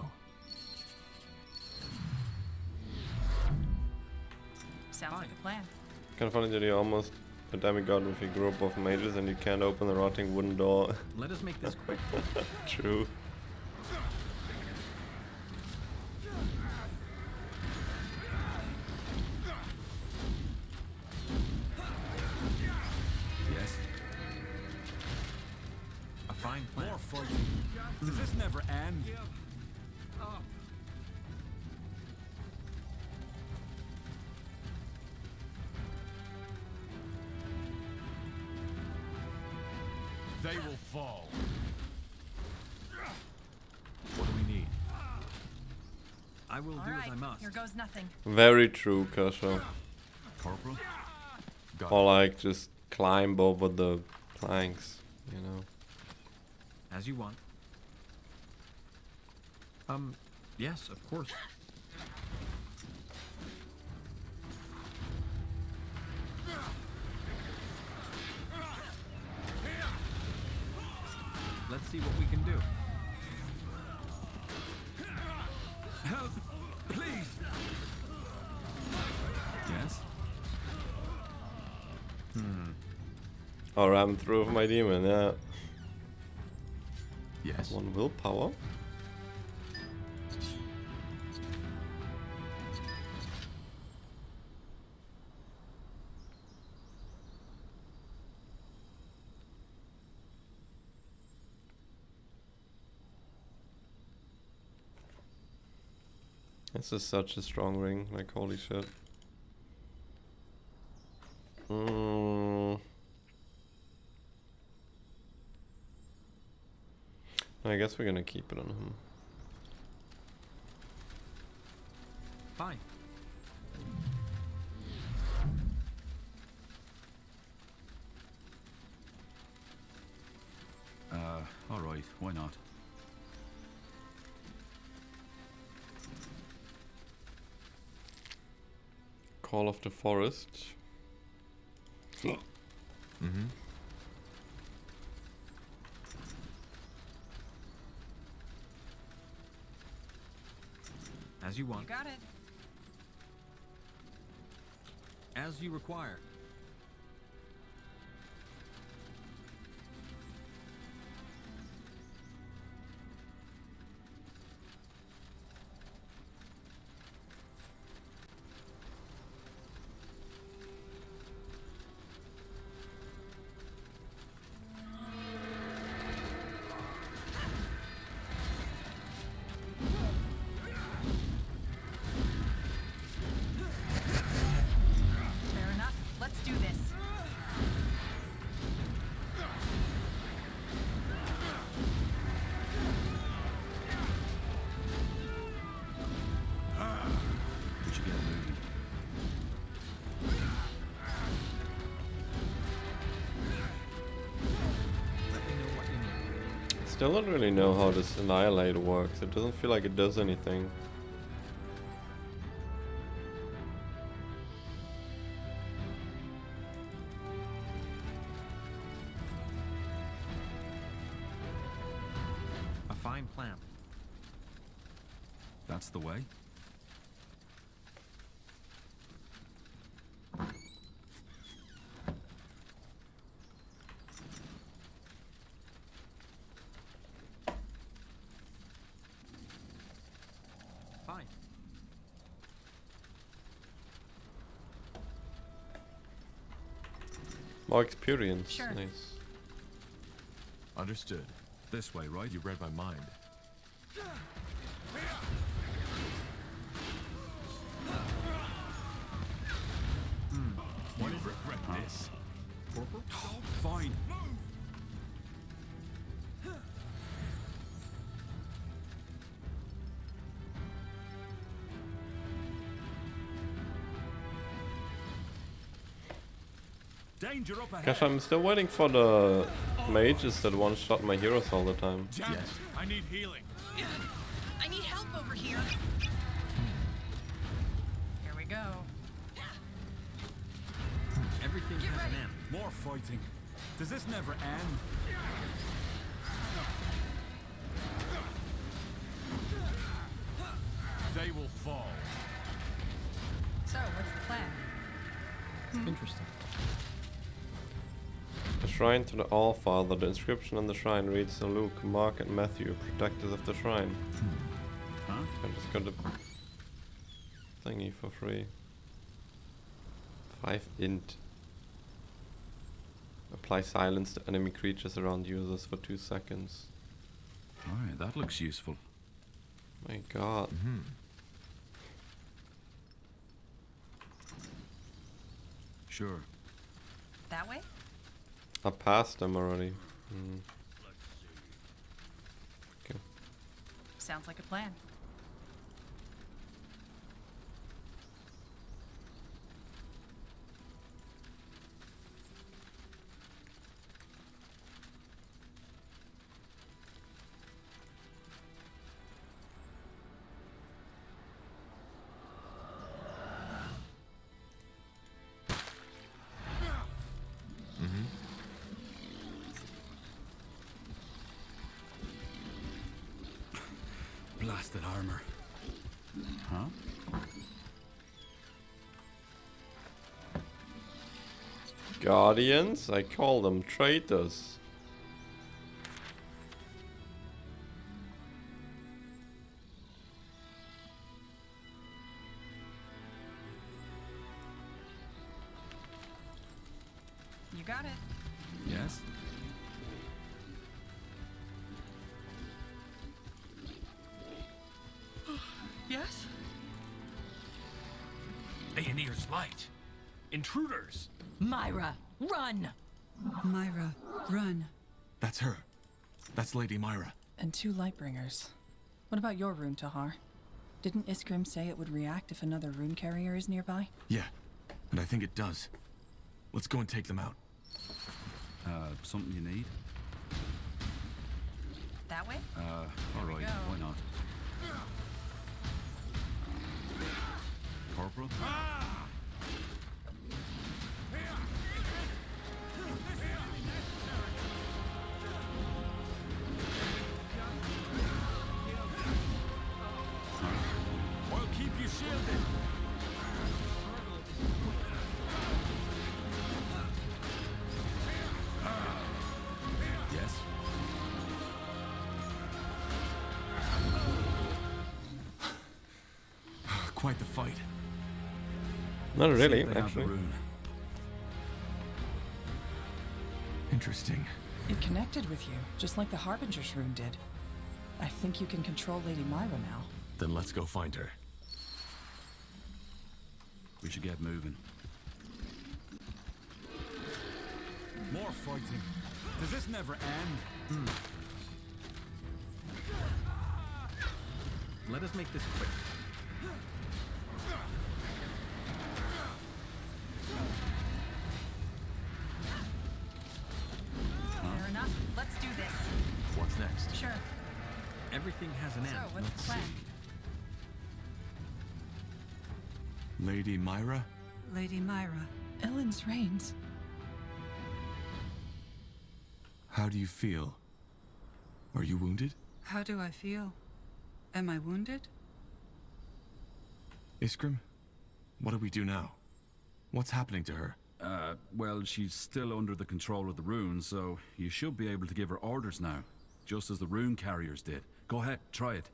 Sounds like a plan. Kind of funny that you're almost a demigod with a group of mages and you can't open the rotting wooden door. Let us make this quick. True. Yes? A fine plan. More fighting. Does this never end? They will fall. What do we need? I will do as I must. Here goes nothing. Very true, Kershaw. Corporal? Got Or like just climb over the planks, you know. As you want. Yes, of course. Let's see what we can do. Help, please. Yes? Or ram through with my demon, yeah. Yes. One willpower. This is such a strong ring, like holy shit. I guess we're gonna keep it on him. Fine. Alright, why not? Call of the Forest. Mm-hmm. As you want. You got it. As you require. Fair enough. Let's do this. We should get moving. Let me know what you need. Still don't really know how this Annihilate works. It doesn't feel like it does anything. A fine plan. That's the way. Fine. More experience. Sure. Nice. Understood. This way, right? You read my mind. What is regret this? Corporal? Fine. Danger up ahead. Gosh, I'm still waiting for the mages that one-shot my heroes all the time. Damn it. I need healing. I need help over here. Here we go. Everything has an end. More fighting. Does this never end? They will fall. So, what's the plan? Interesting. The shrine to the All-Father. The inscription on the shrine reads to Luke, Mark, and Matthew, protectors of the shrine. Huh? I just got the thingy for free. 5 int. Apply silence to enemy creatures around users for 2 seconds. Alright, that looks useful. My god. Mm-hmm. Sure. That way? I passed them already. Okay. Sounds like a plan. Blasted armor. Huh? Guardians? I call them traitors. You got it. Yes? Yes? Aeneir's light. Intruders. Myra, run! Myra, run. That's her. That's Lady Myra. And 2 Lightbringers. What about your rune, Tahar? Didn't Iskrim say it would react if another rune carrier is nearby? Yeah, and I think it does. Let's go and take them out. Something you need? That way? Alright, go. why not? Corporal? quite the fight. Not really, See if they have the actually. rune. Interesting. It connected with you, just like the Harbinger's rune did. I think you can control Lady Myra now. Then let's go find her. We should get moving. More fighting. Does this never end? Let us make this quick. Fair enough. Let's do this. What's next? Sure. Everything has an end. So, what's the plan? Lady Myra? Lady Myra. Ellen's reigns. How do you feel? Are you wounded? How do I feel? Am I wounded? Iskrim? What do we do now? What's happening to her? Well, she's still under the control of the rune, so you should be able to give her orders now, just as the rune carriers did. Go ahead, try it.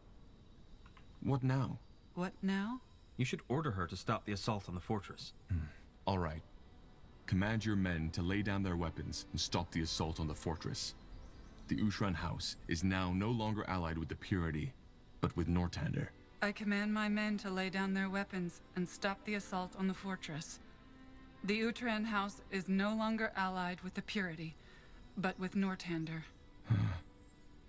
What now? What now? You should order her to stop the assault on the fortress. All right. Command your men to lay down their weapons and stop the assault on the fortress. The Ushran house is now no longer allied with the Purity, but with Northander. I command my men to lay down their weapons and stop the assault on the fortress. The Uhtran house is no longer allied with the Purity, but with Northander.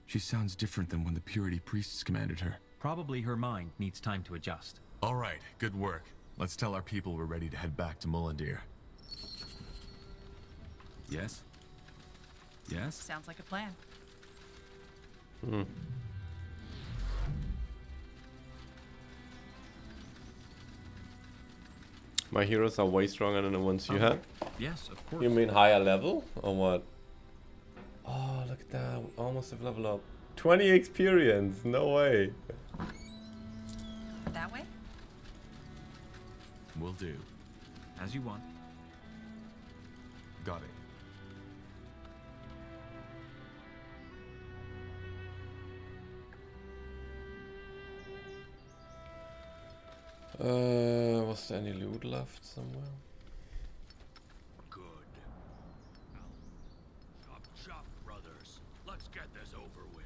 She sounds different than when the Purity priests commanded her. Probably her mind needs time to adjust. All right, good work. Let's tell our people we're ready to head back to Mullendeer. Yes? Yes? Sounds like a plan. My heroes are way stronger than the ones you had. Yes, of course. You mean higher level or what? Oh, look at that. We almost have leveled up. 20 experience. No way. That way? Will do. As you want. Got it. Was there any loot left somewhere? Good. Chop, chop, brothers. Let's get this over with.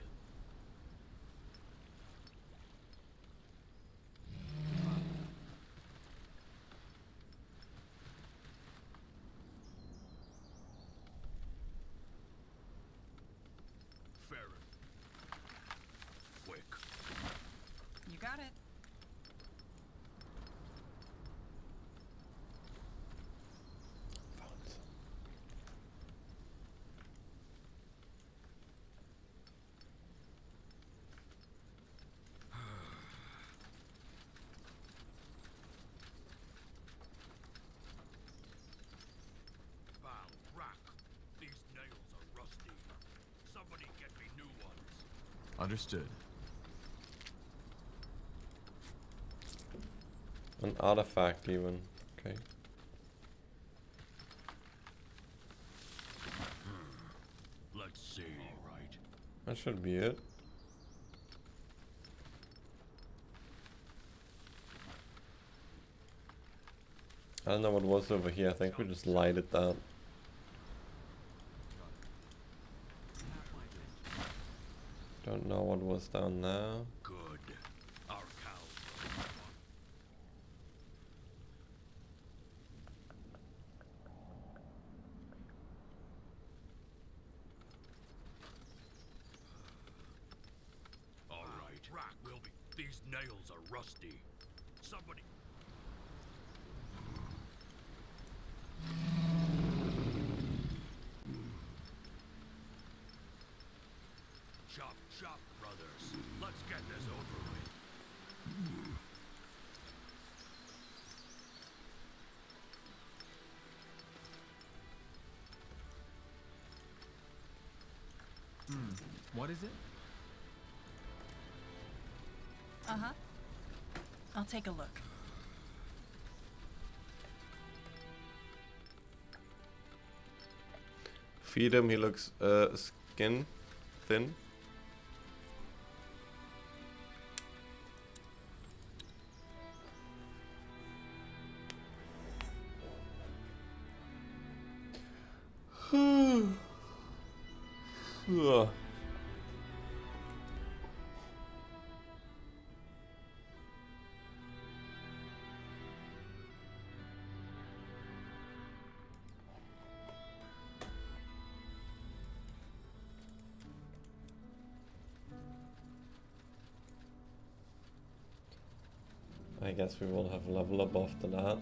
Fair. Quick. You got it. Found rock. These nails are rusty. Somebody get me new ones. Understood. An artifact even. Okay. Let's see. All right. That should be it. I don't know what was over here. I think we just lighted that. Don't know what was down there. Good. Our cows. All right. Rock will be. These nails are rusty. Somebody. Chop, chop, brothers. Let's get this over with. What is it? Uh-huh. I'll take a look. Feed him. He looks skin thin. Ugh. I guess we will have a level up after that.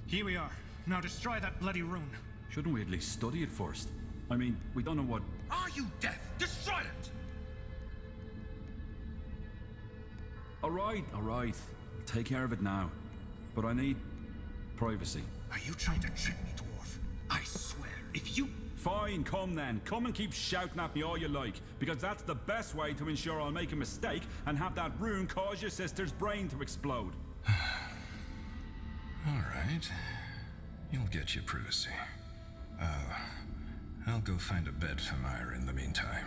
Here we are. Now destroy that bloody rune. Shouldn't we at least study it first? I mean, we don't know what... Are you deaf? Destroy it! Alright. Take care of it now. But I need... privacy. Are you trying to trick me, dwarf? I swear, if you... Fine, come then. Come and keep shouting at me all you like, because that's the best way to ensure I'll make a mistake and have that rune cause your sister's brain to explode. Alright. You'll get your privacy. I'll go find a bed for Myra in the meantime.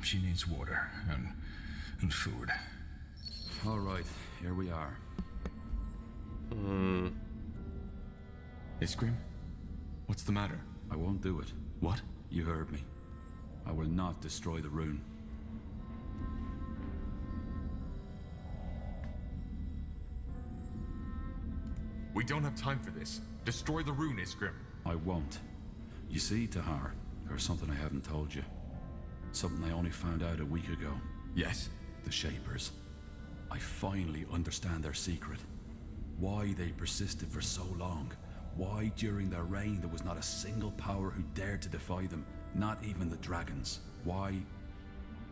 She needs water and food. Alright, here we are. Iskrim? What's the matter? I won't do it. What? You heard me. I will not destroy the rune. We don't have time for this. Destroy the rune, Iskrim. I won't. You see, Tahar, there's something I haven't told you. Something I only found out a week ago. Yes? The Shapers. I finally understand their secret. Why they persisted for so long. Why during their reign there was not a single power who dared to defy them. Not even the dragons. Why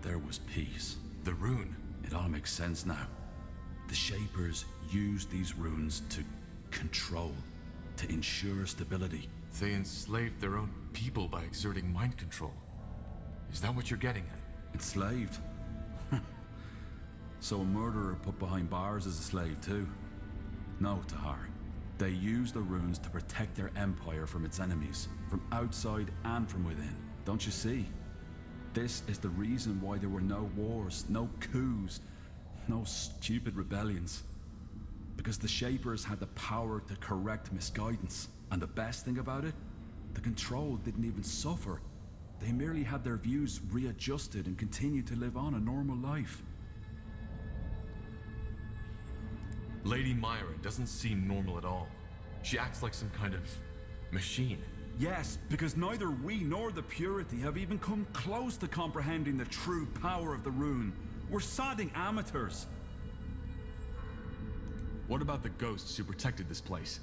there was peace. The rune. It all makes sense now. The Shapers used these runes to control, to ensure stability. They enslaved their own people by exerting mind control. Is that what you're getting at? Enslaved? So a murderer put behind bars is a slave too? No, Tahar. They used the runes to protect their empire from its enemies, from outside and from within. Don't you see? This is the reason why there were no wars, no coups, no stupid rebellions. Because the Shapers had the power to correct misguidance. And the best thing about it? The control didn't even suffer. They merely had their views readjusted and continued to live on a normal life. Lady Myra doesn't seem normal at all. She acts like some kind of machine. Yes, because neither we nor the Purity have even come close to comprehending the true power of the rune. We're sodding amateurs. What about the ghosts who protected this place?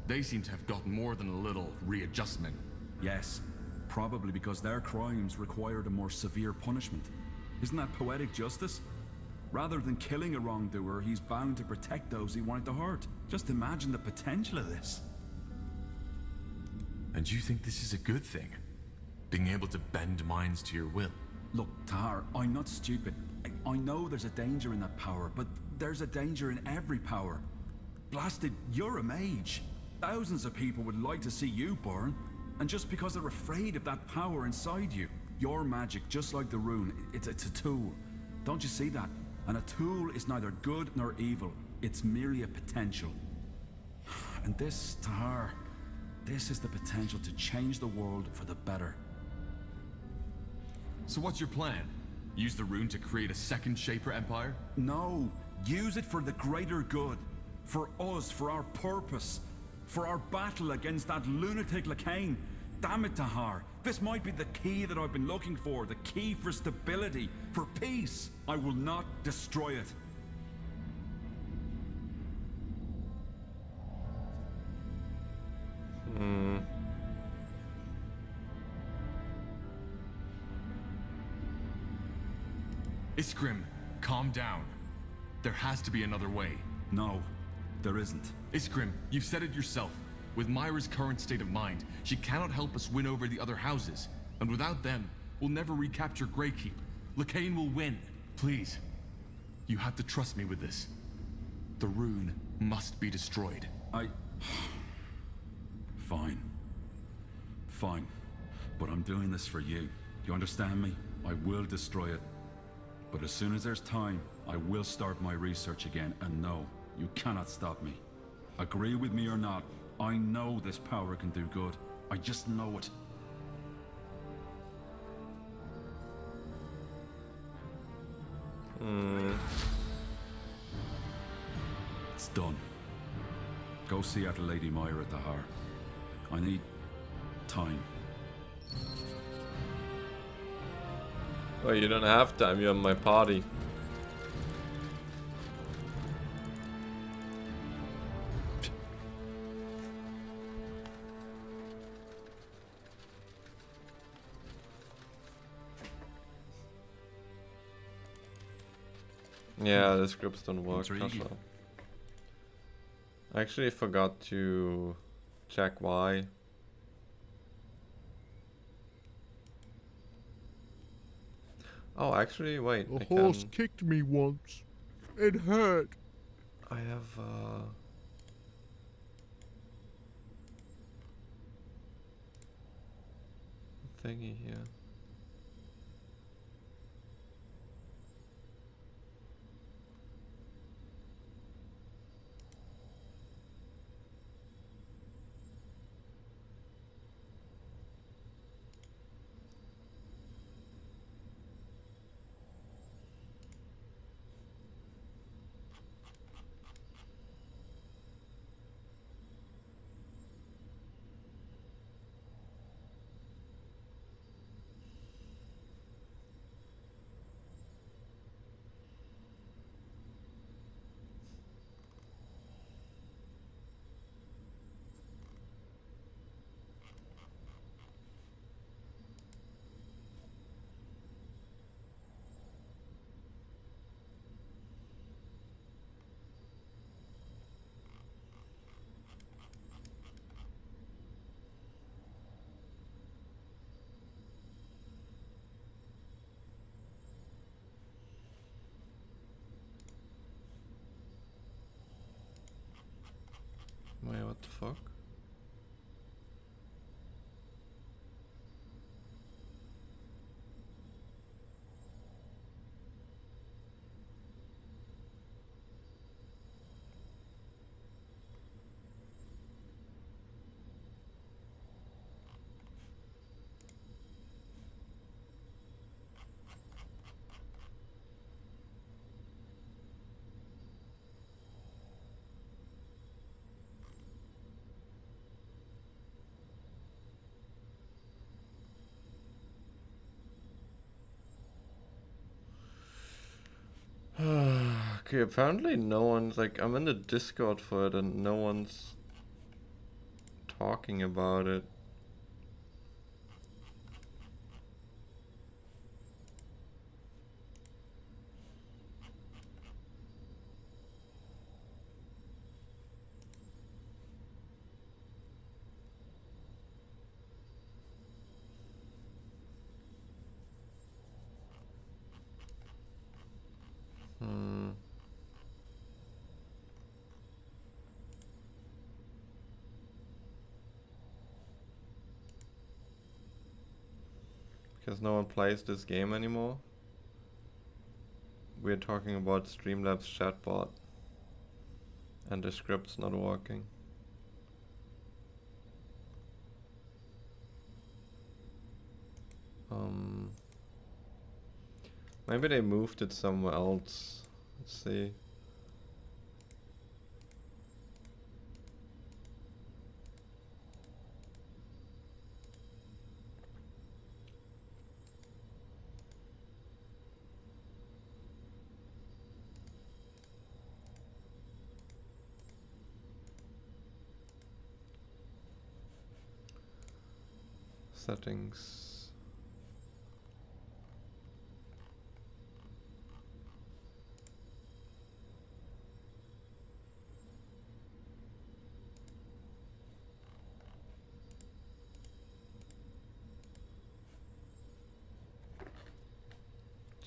They seem to have gotten more than a little readjustment. Yes, probably because their crimes required a more severe punishment. Isn't that poetic justice? Rather than killing a wrongdoer, he's bound to protect those he wanted to hurt. Just imagine the potential of this. And you think this is a good thing? Being able to bend minds to your will? Look, Tahar, I'm not stupid. I know there's a danger in that power, but there's a danger in every power. Blasted, you're a mage. Thousands of people would like to see you burn, and just because they're afraid of that power inside you. Your magic, just like the rune, it's a tool. Don't you see that? And a tool is neither good nor evil. It's merely a potential. And this, Tahar, this is the potential to change the world for the better. So what's your plan? Use the rune to create a second Shaper Empire? No, use it for the greater good. For us, for our purpose. For our battle against that lunatic Lacane. Damn it, Tahar. This might be the key that I've been looking for. The key for stability, for peace. I will not destroy it. Iskrim, calm down. There has to be another way. No, there isn't. Iskrim, you've said it yourself. With Myra's current state of mind, she cannot help us win over the other houses. And without them, we'll never recapture Greykeep. Lakain will win. Please. You have to trust me with this. The rune must be destroyed. Fine. Fine. But I'm doing this for you. You understand me? I will destroy it. But as soon as there's time, I will start my research again, and no, you cannot stop me. Agree with me or not, I know this power can do good. I just know it. It's done. Go see after Lady Myra at the Har. I need time. Oh, you don't have time, you're in my party. Yeah, the scripts don't work. I actually forgot to check why. Oh, actually, wait. A horse kicked me once. It hurt. I have thingy here. Wait, what the fuck? Okay, apparently no one's like, I'm in the Discord for it and no one's talking about it. Because no one plays this game anymore. We're talking about Streamlabs chatbot and the script's not working. Maybe they moved it somewhere else. Let's see. Settings.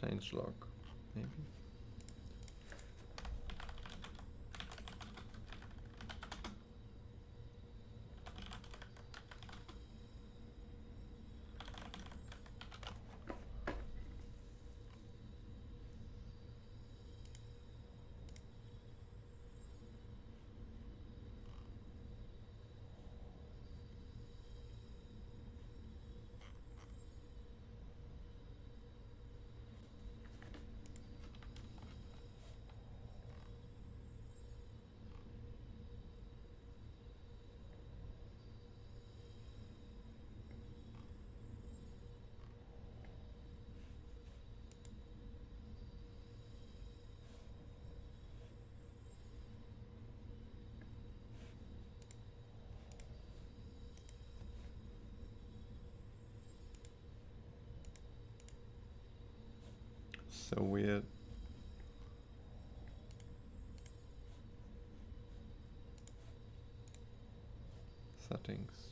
Change log, maybe. So weird. Settings.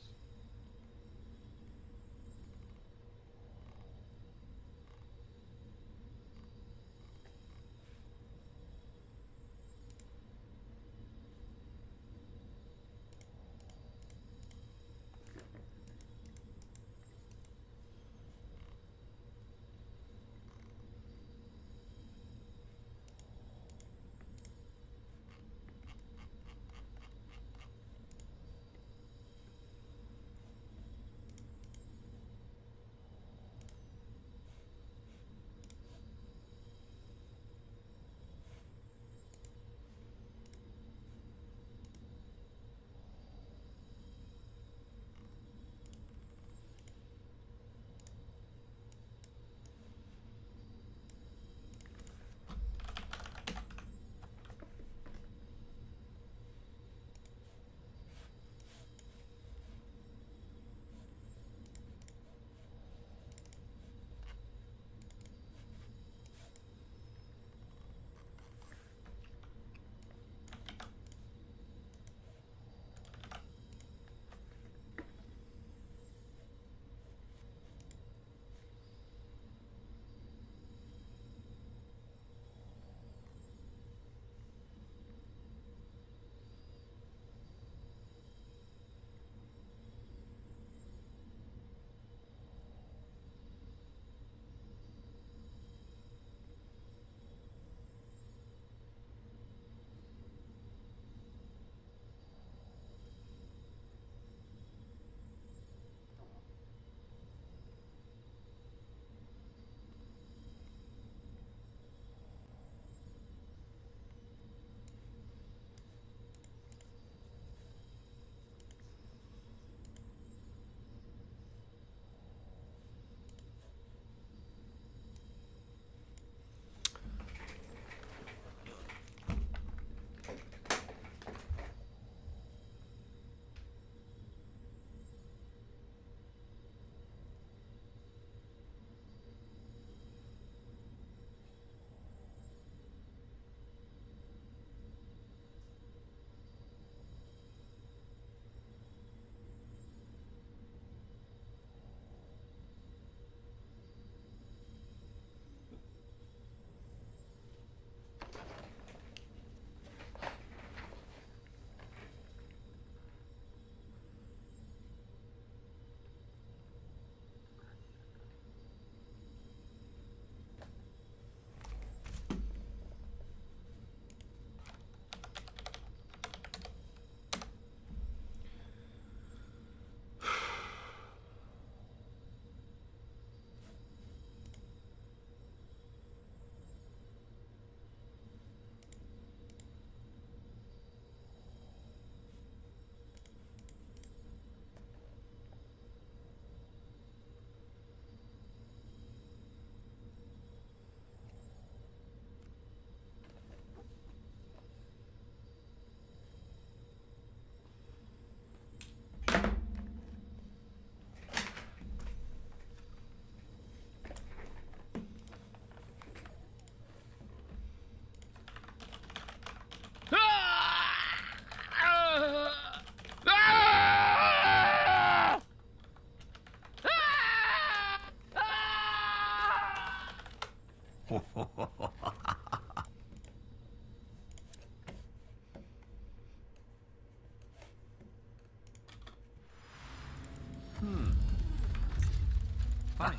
Funny.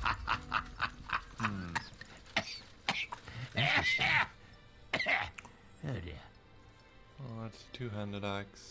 Interesting. Oh dear. Oh, it's a two-handed axe.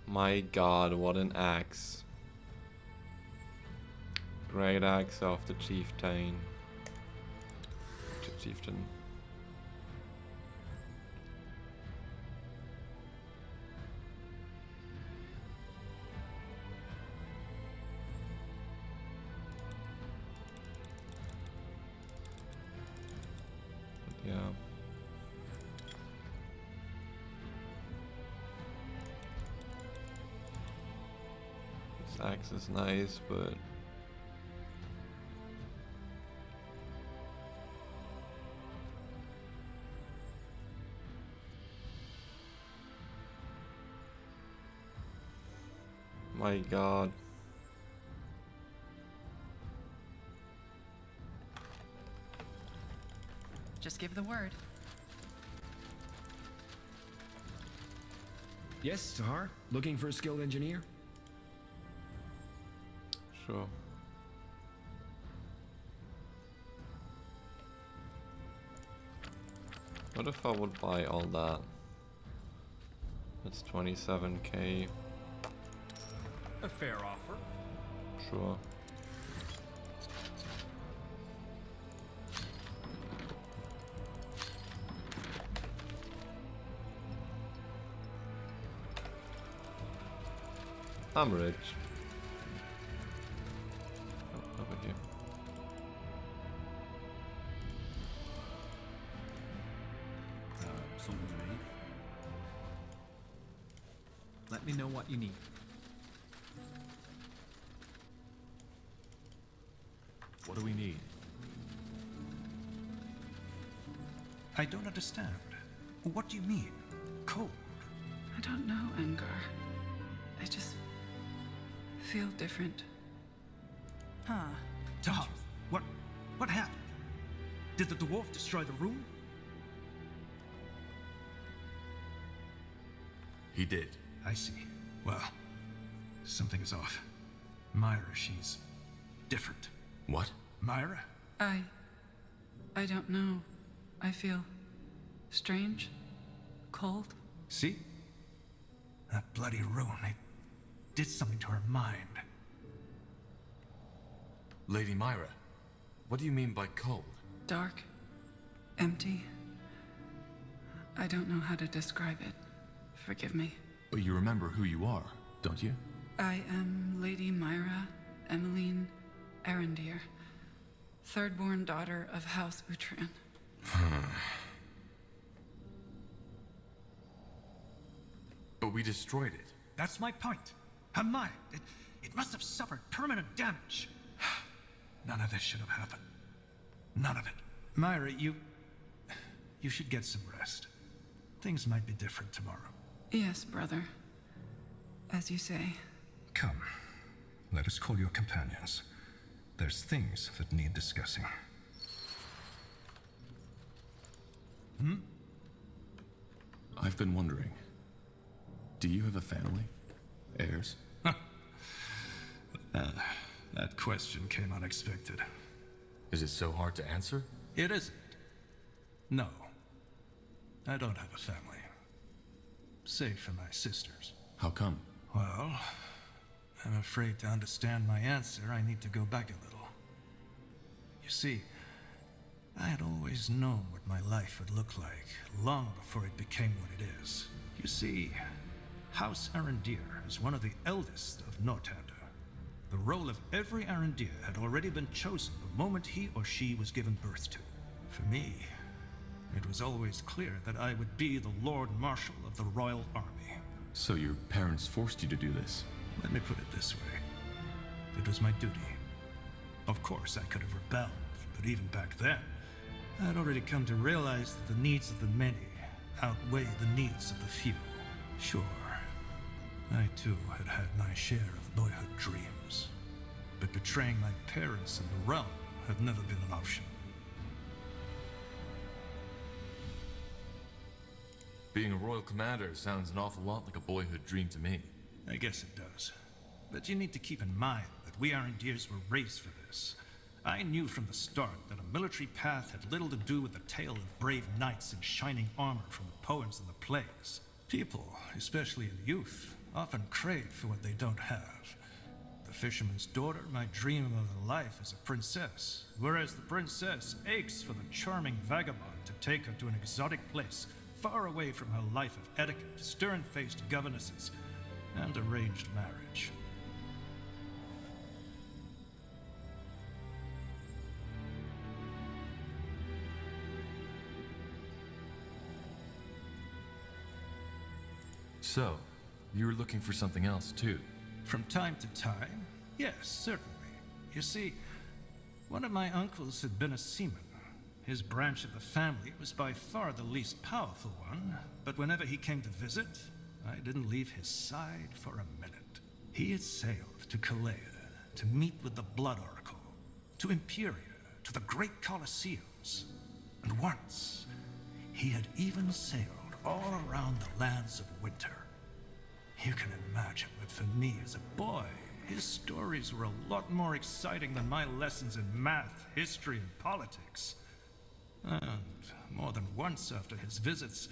My god, what an axe. Great axe of the chieftain. Chieftain. Yeah. This axe is nice, but my god. Just give the word. Yes, Tahar? Looking for a skilled engineer? Sure. What if I would buy all that? That's 27k. A fair offer. Sure. I'm rich. Oh, over here. Something you need? Let me know what you need. What do we need? I don't understand. What do you mean? Cold? I don't know, Angar. I just feel different. Huh. Tahar, what happened? Did the dwarf destroy the room? He did. I see. Well, something is off. Myra, she's different. What? Myra? I don't know. I feel strange, cold. See? That bloody rune, it did something to her mind. Lady Myra, what do you mean by cold? Dark, empty. I don't know how to describe it. Forgive me. But you remember who you are, don't you? I am Lady Myra Emmeline Arendir, third-born daughter of House Utran. But we destroyed it. That's my point. Her mind, it must have suffered permanent damage. None of this should have happened. None of it. Myra, you should get some rest. Things might be different tomorrow. Yes, brother. As you say. Come, let us call your companions. There's things that need discussing. I've been wondering. Do you have a family? Heirs? That question came unexpected. Is it so hard to answer? It isn't. No. I don't have a family. Save for my sisters. How come? Well, I'm afraid to understand my answer, I need to go back a little. You see, I had always known what my life would look like, long before it became what it is. You see, House Arendir is one of the eldest of Northander. The role of every Arendir had already been chosen the moment he or she was given birth to. For me, it was always clear that I would be the Lord Marshal of the Royal Army. So your parents forced you to do this? Let me put it this way. It was my duty. Of course, I could have rebelled, but even back then, I had already come to realize that the needs of the many outweigh the needs of the few. Sure, I too had had my share of boyhood dreams, but betraying my parents and the realm had never been an option. Being a royal commander sounds an awful lot like a boyhood dream to me. I guess it does. But you need to keep in mind that we Arendirs were raised for this. I knew from the start that a military path had little to do with the tale of brave knights in shining armor from the poems and the plays. People, especially in youth, often crave for what they don't have. The fisherman's daughter might dream of a life as a princess, whereas the princess aches for the charming vagabond to take her to an exotic place far away from her life of etiquette, stern-faced governesses, and arranged marriage. So, you were looking for something else, too? From time to time, yes, certainly. You see, one of my uncles had been a seaman. His branch of the family was by far the least powerful one, but whenever he came to visit, I didn't leave his side for a minute. He had sailed to Kalea to meet with the Blood Oracle, to Imperia, to the great Colosseums, and once he had even sailed all around the lands of winter. You can imagine that for me as a boy, his stories were a lot more exciting than my lessons in math, history, and politics. And more than once after his visits,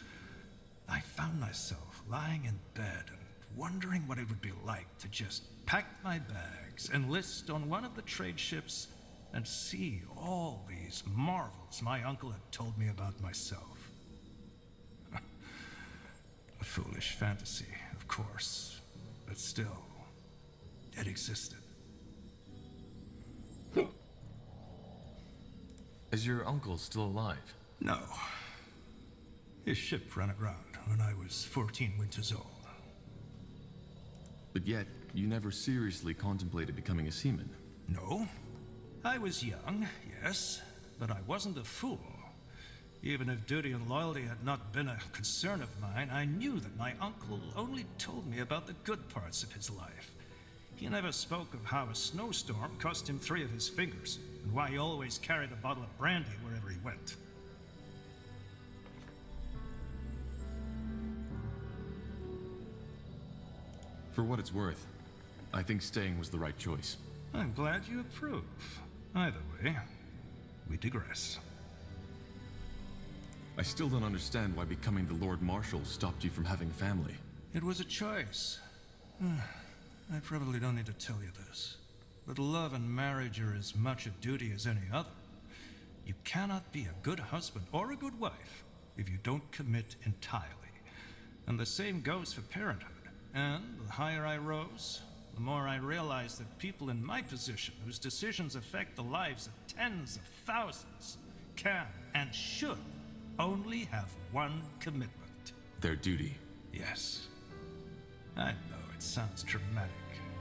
I found myself lying in bed and wondering what it would be like to just pack my bags, enlist on one of the trade ships, and see all these marvels my uncle had told me about myself. A foolish fantasy, of course, but still, it existed. Is your uncle still alive? No. His ship ran aground when I was 14 winters old. But yet, you never seriously contemplated becoming a seaman. No. I was young, yes, but I wasn't a fool. Even if duty and loyalty had not been a concern of mine, I knew that my uncle only told me about the good parts of his life. He never spoke of how a snowstorm cost him 3 of his fingers, and why he always carried a bottle of brandy wherever he went. For what it's worth, I think staying was the right choice. I'm glad you approve. Either way, we digress. I still don't understand why becoming the Lord Marshal stopped you from having a family. It was a choice. I probably don't need to tell you this, but love and marriage are as much a duty as any other. You cannot be a good husband or a good wife if you don't commit entirely. And the same goes for parenthood. And the higher I rose, the more I realized that people in my position, whose decisions affect the lives of tens of thousands, can and should only have one commitment. Their duty. Yes. I know it sounds dramatic,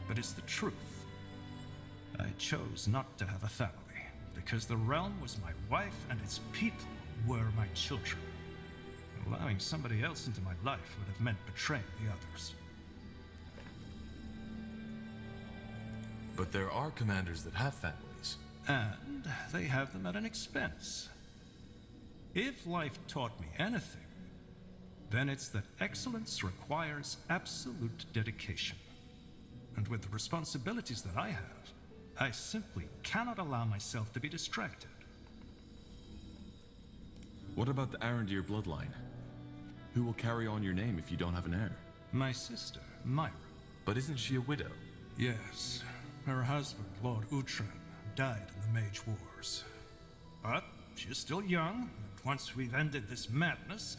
but it's the truth. I chose not to have a family, because the realm was my wife and its people were my children. Allowing somebody else into my life would have meant betraying the others. But there are commanders that have families. And they have them at an expense. If life taught me anything, then it's that excellence requires absolute dedication. And with the responsibilities that I have, I simply cannot allow myself to be distracted. What about the Arendir bloodline? Who will carry on your name if you don't have an heir? My sister, Myra. But isn't she a widow? Yes. Her husband, Lord Uhtred, died in the Mage Wars. But she's still young, and once we've ended this madness,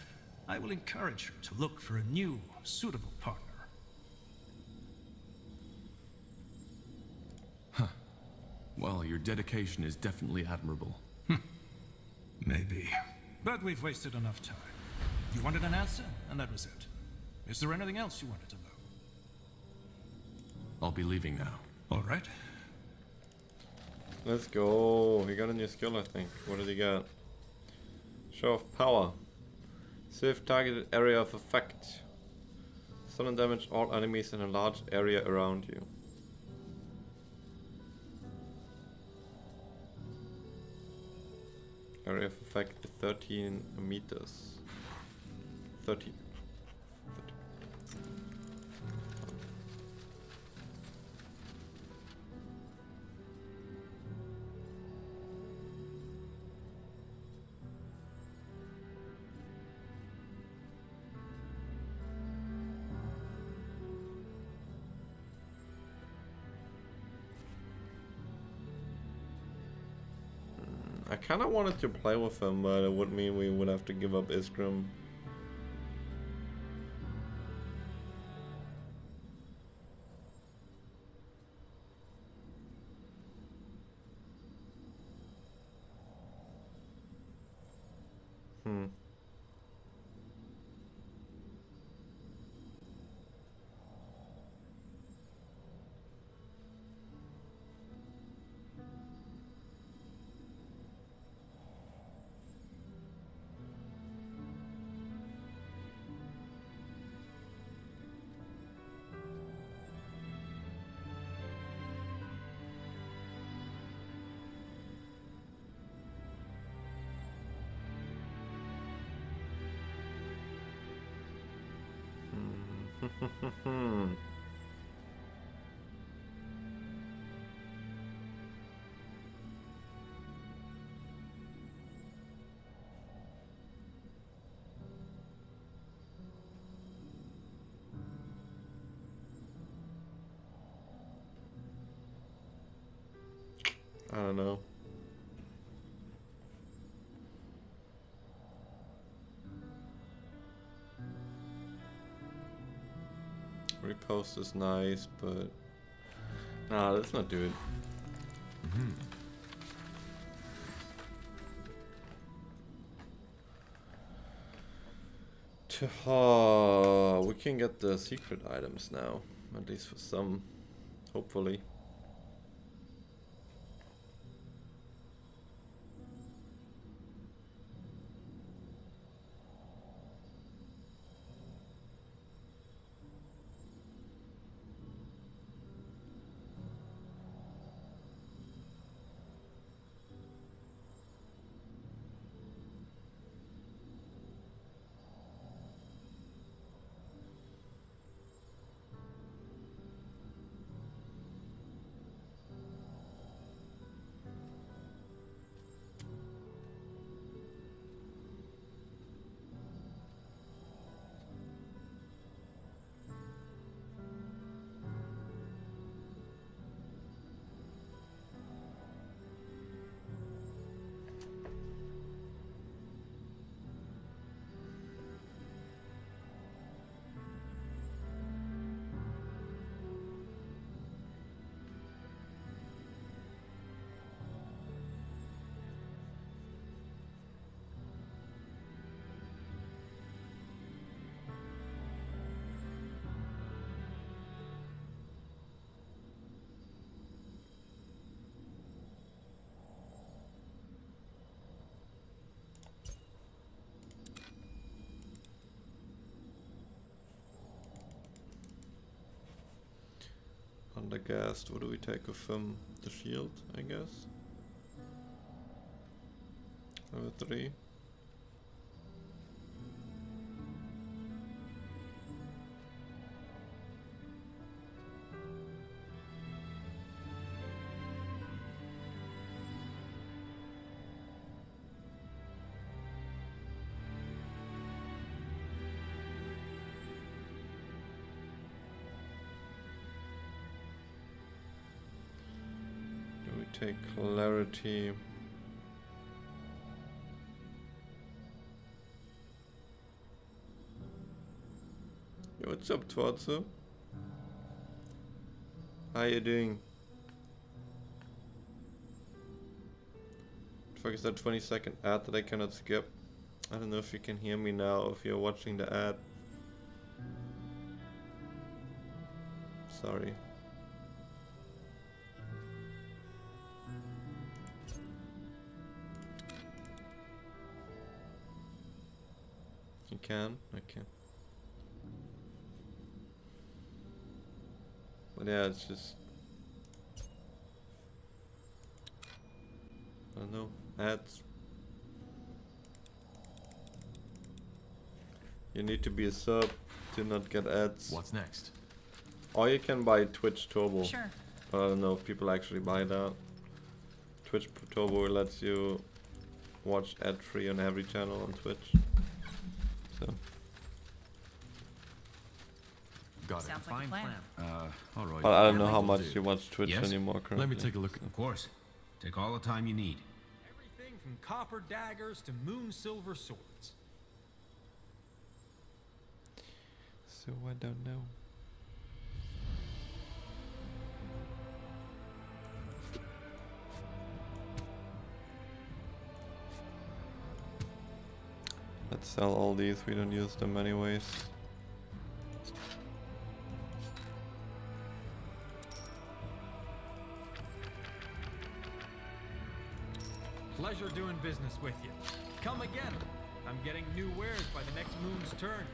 I will encourage her to look for a new, suitable partner. Huh. Well, your dedication is definitely admirable. Maybe. But we've wasted enough time. You wanted an answer, and that was it. Is there anything else you wanted to know? I'll be leaving now. All right. Let's go. He got a new skill, I think. What did he get? Show of power. Save targeted area of effect. Stun and damage all enemies in a large area around you. Area of effect 13 meters. 13. I kind of wanted to play with him, but it would mean we would have to give up Iskrim. I don't know. Repost is nice, but nah, let's not do it. We can get the secret items now, at least for some, hopefully. Undergast, what do we take of him? The shield, I guess. Level 3. take clarity. Yo, what's up, Twatsu? How you doing? Fuck is that 20-second ad that I cannot skip? I don't know if you can hear me now if you're watching the ad. Sorry. You can? Okay. But yeah, it's just... I don't know. Ads. You need to be a sub to not get ads. What's next? Or you can buy Twitch Turbo. Sure. But I don't know if people actually buy that. Twitch Turbo lets you watch ad-free on every channel on Twitch. So. Got it. Sounds like a plan. Alright. But I don't know how much you watch Twitch anymore currently. Let me take a look. Of course. Take all the time you need. Everything from copper daggers to moon silver swords. So I don't know. Let's sell all these, we don't use them anyways. Pleasure doing business with you. Come again. I'm getting new wares by the next moon's turn.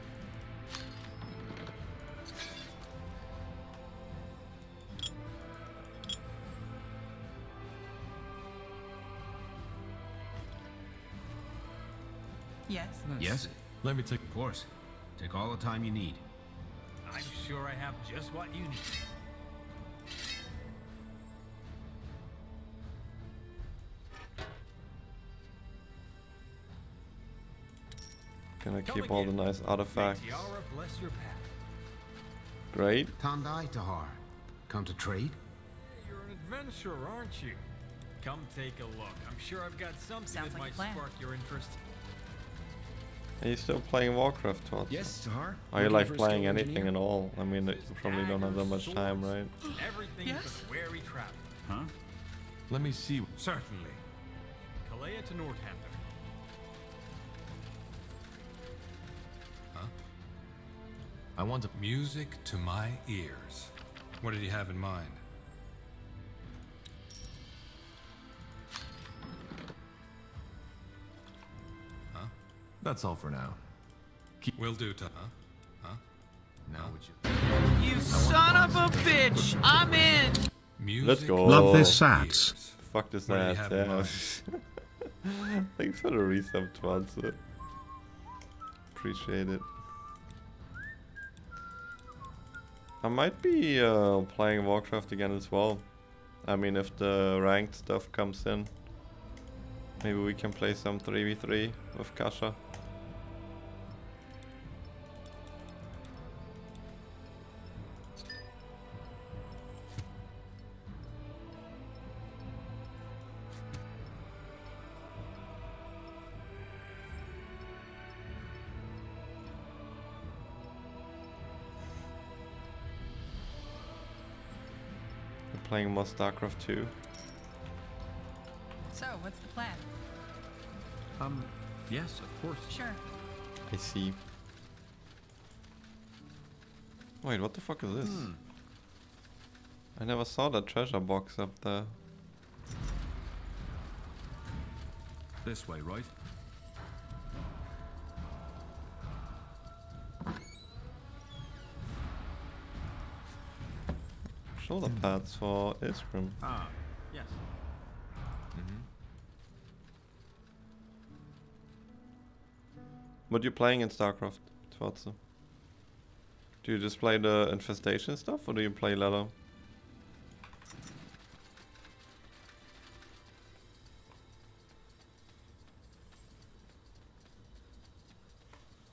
Yes. Yes? Let me take. Of course. Take all the time you need. I'm sure I have just what you need. Gonna keep all the nice artifacts. Tiara, bless your path. Great. Tandai Tahar. Come to trade? You're an adventurer, aren't you? Come take a look. I'm sure I've got something Sounds that like a might plan. spark your interest. Are you still playing Warcraft, Todd? Yes, Tahar. Are you Looking like for a playing skilled anything engineer? at all? I mean, you probably don't have that much time, right? Everything Yes? but wary travel. Huh? Let me see. Certainly. Kalea to Northampton. Huh? I want music to my ears. What did you have in mind? Huh? That's all for now. Will do, Huh? Huh? Now would you? You son of a bitch! I'm in! Music. Let's go. Love this ads. Fuck this What do you ads, have in yeah. mind? Thanks for the resub, Twanza. Appreciate it. I might be playing Warcraft again as well. I mean, if the ranked stuff comes in, maybe we can play some 3v3 with Kasha. Playing more StarCraft 2. So, what's the plan? Yes, of course. Sure. I see. Wait, what the fuck is this? I never saw that treasure box up there. This way, right? Shoulder pads for Iskrim. Ah, yes. What are you playing in StarCraft, Twarze? Do you just play the infestation stuff or do you play ladder?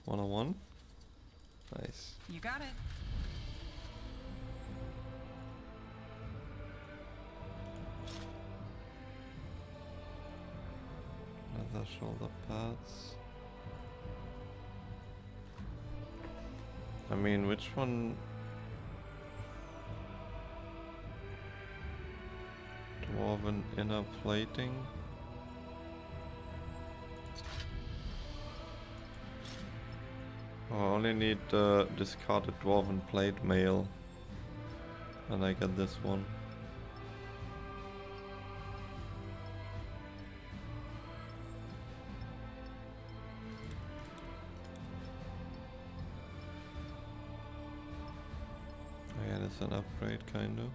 One-on-one? Nice. You got it. shoulder pads. I mean, which one? Dwarven inner plating. Oh, I only need the discarded dwarven plate mail, and I get this one. Yeah, that's an upgrade, kind of.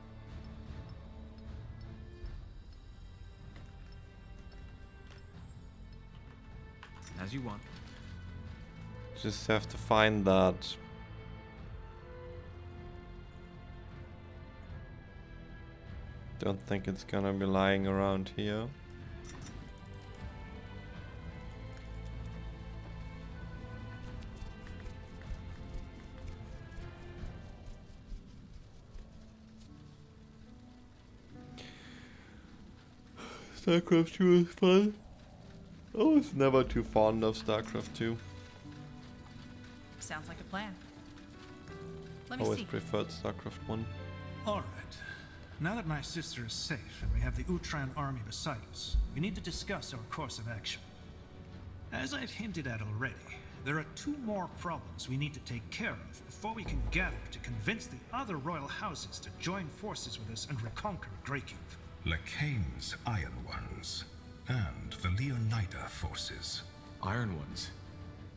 As you want. Just have to find that. Don't think it's gonna be lying around here. StarCraft 2 is fun. I was never too fond of StarCraft 2. Sounds like a plan. Let me Always see. preferred StarCraft 1. All right. Now that my sister is safe and we have the Utran army beside us, we need to discuss our course of action. As I've hinted at already, there are two more problems we need to take care of before we can gather to convince the other royal houses to join forces with us and reconquer Greycube. Lakane's Iron Ones and the Leonida forces. Iron Ones?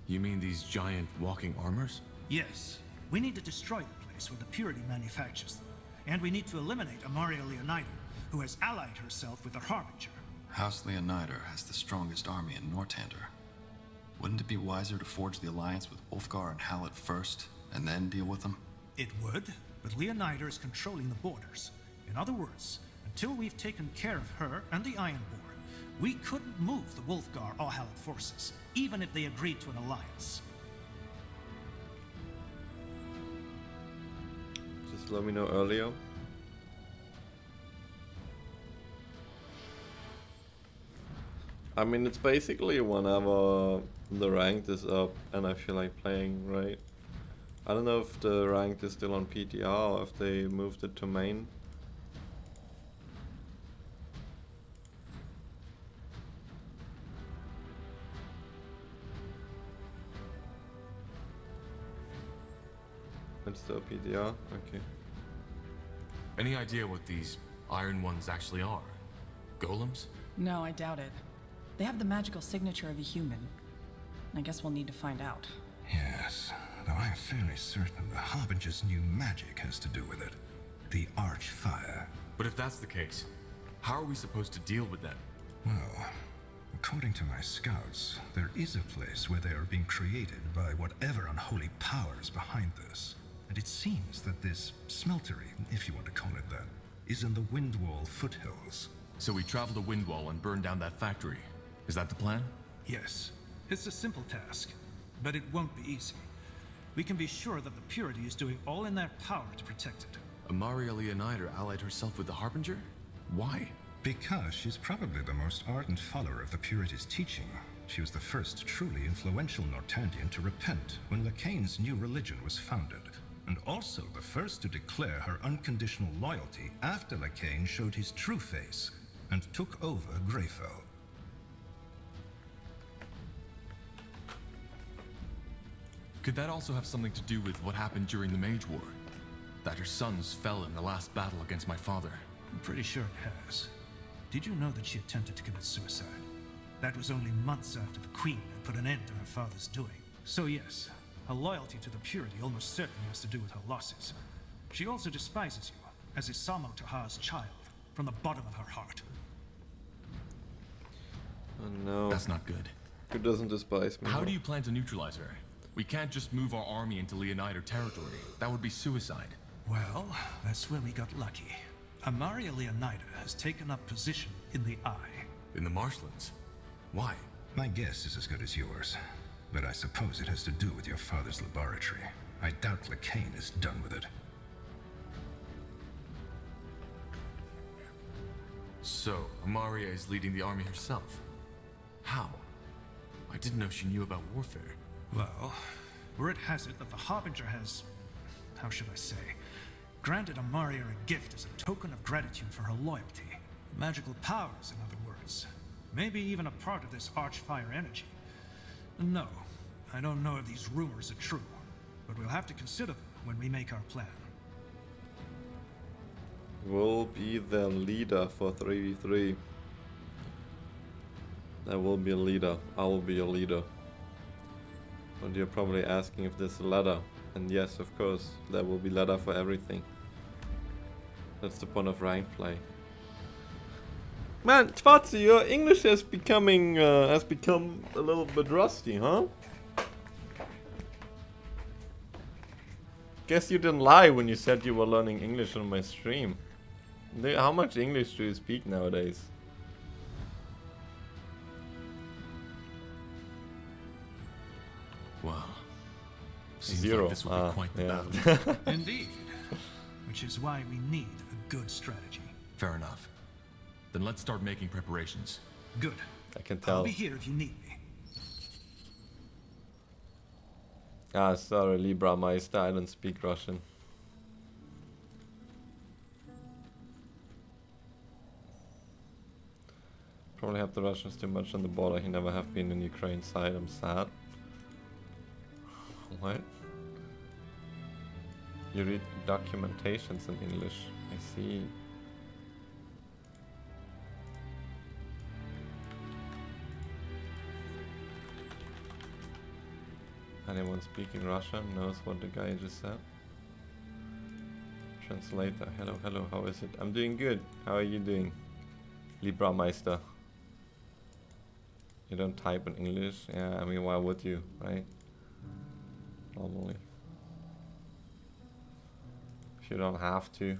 You mean these giant walking armors? Yes. We need to destroy the place where the Purity manufactures them. And we need to eliminate Amaria Leonida, who has allied herself with the Harbinger. House Leonider has the strongest army in Nortander. Wouldn't it be wiser to forge the alliance with Ulfgar and Hallett first, and then deal with them? It would, but Leonider is controlling the borders. In other words, until we've taken care of her and the Ironborn, we couldn't move the Wolfgar or Hallett forces, even if they agreed to an alliance. Just let me know earlier. I mean, it's basically whenever the ranked is up and I feel like playing, right? I don't know if the ranked is still on PTR or if they moved it to main. It's still PTR? Okay. Any idea what these Iron Ones actually are? Golems? No, I doubt it. They have the magical signature of a human. I guess we'll need to find out. Yes, though I'm fairly certain the Harbinger's new magic has to do with it. The Archfire. But if that's the case, how are we supposed to deal with them? Well, according to my scouts, there is a place where they are being created by whatever unholy power is behind this. And it seems that this smeltery, if you want to call it that, is in the Windwall foothills. So we travel to Windwall and burn down that factory. Is that the plan? Yes. It's a simple task, but it won't be easy. We can be sure that the Purity is doing all in their power to protect it. Amaria Leonider allied herself with the Harbinger? Why? Because she's probably the most ardent follower of the Purity's teaching. She was the first truly influential Nortandian to repent when Lakane's new religion was founded, and also the first to declare her unconditional loyalty after Lakane showed his true face and took over Greyfell. Could that also have something to do with what happened during the Mage War? That her sons fell in the last battle against my father? I'm pretty sure it has. Did you know that she attempted to commit suicide? That was only months after the Queen had put an end to her father's doing. So yes, her loyalty to the Purity almost certainly has to do with her losses. She also despises you, as is Samo Tahar's child, from the bottom of her heart. Oh no. That's not good. Who doesn't despise me? How do you plan to neutralize her? We can't just move our army into Leonider territory. That would be suicide. Well, that's where we got lucky. Amaria Leonida has taken up position in the Eye. In the marshlands? Why? My guess is as good as yours, but I suppose it has to do with your father's laboratory. I doubt Lakane is done with it. So, Amaria is leading the army herself. How? I didn't know she knew about warfare. Well, word has it that the Harbinger has, how should I say, granted Amaria a gift as a token of gratitude for her loyalty. Magical powers, in other words. Maybe even a part of this Archfire energy. No, I don't know if these rumors are true, but we'll have to consider them when we make our plan. Will be the leader for 3v3. There will be a leader. I will be a leader. But you're probably asking if there's a ladder. And yes, of course, there will be ladder for everything. That's the point of rank play. Man, Tvatsi, your English has become a little bit rusty, huh? Guess you didn't lie when you said you were learning English on my stream. How much English do you speak nowadays? Wow. Seems Zero. like this will be quite the yeah. battle. Indeed. Which is why we need a good strategy. Fair enough. Then let's start making preparations. Good. I can tell. I'll be here if you need me. Ah, sorry, Libra Meister, I don't speak Russian. Probably have the Russians too much on the border. He never have been in Ukraine side. I'm sad. What? You read documentations in English. I see. Anyone speaking Russian knows what the guy just said. Translator. Hello, hello, how is it? I'm doing good. How are you doing? Libra Meister. You don't type in English? Yeah, I mean, why would you, right? Normally. If you don't have to.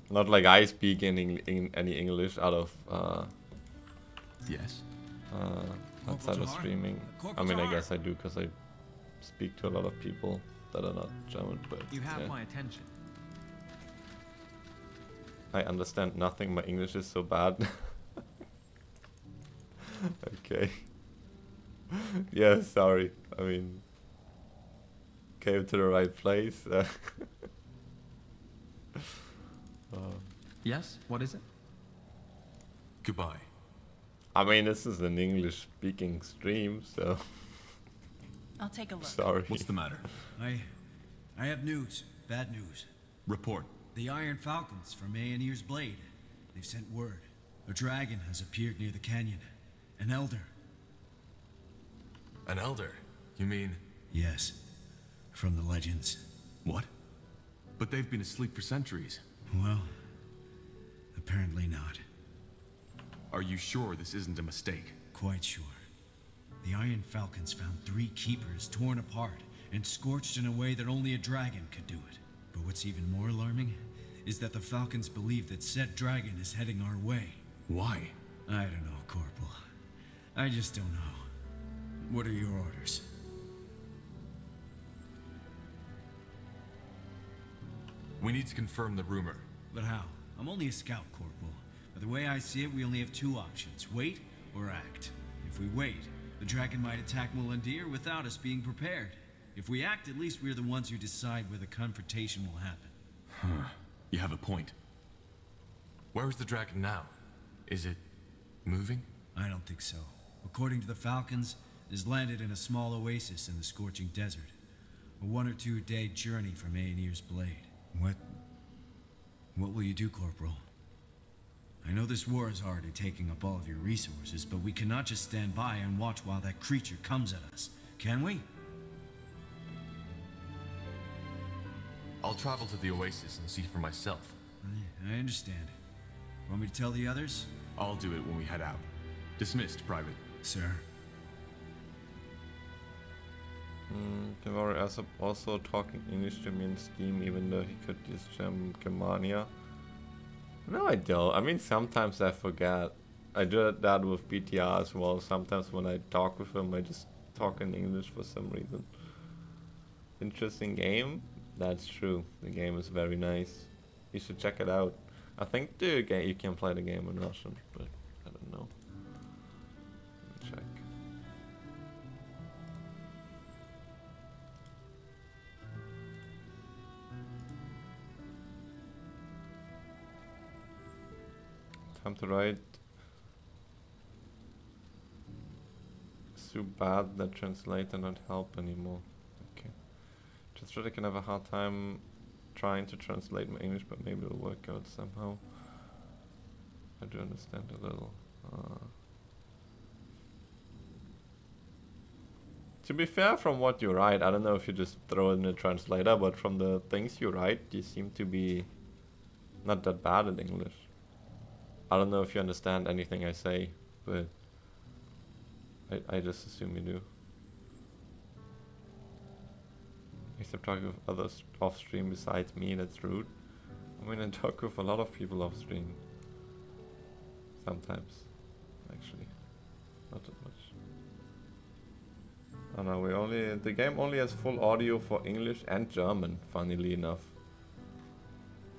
Not like I speak any English out of yes. Outside of streaming. I mean, I guess I do because I speak to a lot of people that are not German, but you have yeah. my attention. I understand nothing. My English is so bad. Okay. Yeah, sorry. I mean, came to the right place. Yes? What is it? Goodbye. I mean, this is an English-speaking stream, so... I'll take a look. Sorry. What's the matter? I have news. Bad news. Report. The Iron Falcons from Aeonir's Blade. They've sent word. A dragon has appeared near the canyon. An elder. An elder? You mean? Yes. From the legends. What? But they've been asleep for centuries. Well, apparently not. Are you sure this isn't a mistake? Quite sure. The Iron Falcons found 3 keepers torn apart and scorched in a way that only a dragon could do it. But what's even more alarming is that the Falcons believe that said dragon is heading our way. Why? I don't know, Corporal. I just don't know. What are your orders? We need to confirm the rumor. But how? I'm only a scout, Corporal. But the way I see it, we only have 2 options. Wait or act. If we wait, the dragon might attack Mulandir without us being prepared. If we act, at least we're the ones who decide where the confrontation will happen. Huh. You have a point. Where is the dragon now? Is it moving? I don't think so. According to the Falcons, it has landed in a small oasis in the scorching desert. A 1 or 2 day journey from Aeonir's Blade. What will you do, Corporal? I know this war is already taking up all of your resources, but we cannot just stand by and watch while that creature comes at us, can we? I'll travel to the oasis and see for myself. I understand. Want me to tell the others? I'll do it when we head out. Dismissed, Private. Sir. Grimlore is also talking English to me in Steam, even though he could use Germania. No, I don't. I mean, sometimes I forget. I do that with BTR as well. Sometimes when I talk with him, I just talk in English for some reason. Interesting game. That's true. The game is very nice. You should check it out. I think the game you can play the game in Russian, but I don't know. Time to write. So bad that translator not help anymore. Okay. Just really can have a hard time trying to translate my English, but maybe it'll work out somehow. I do understand a little. To be fair, from what you write, I don't know if you just throw it in a translator, but from the things you write, you seem to be not that bad at English. I don't know if you understand anything I say, but I just assume you do. Except talk with others off stream besides me, that's rude. I mean, I talk with a lot of people off stream. Sometimes, actually. Not that much. Oh no, the game only has full audio for English and German, funnily enough.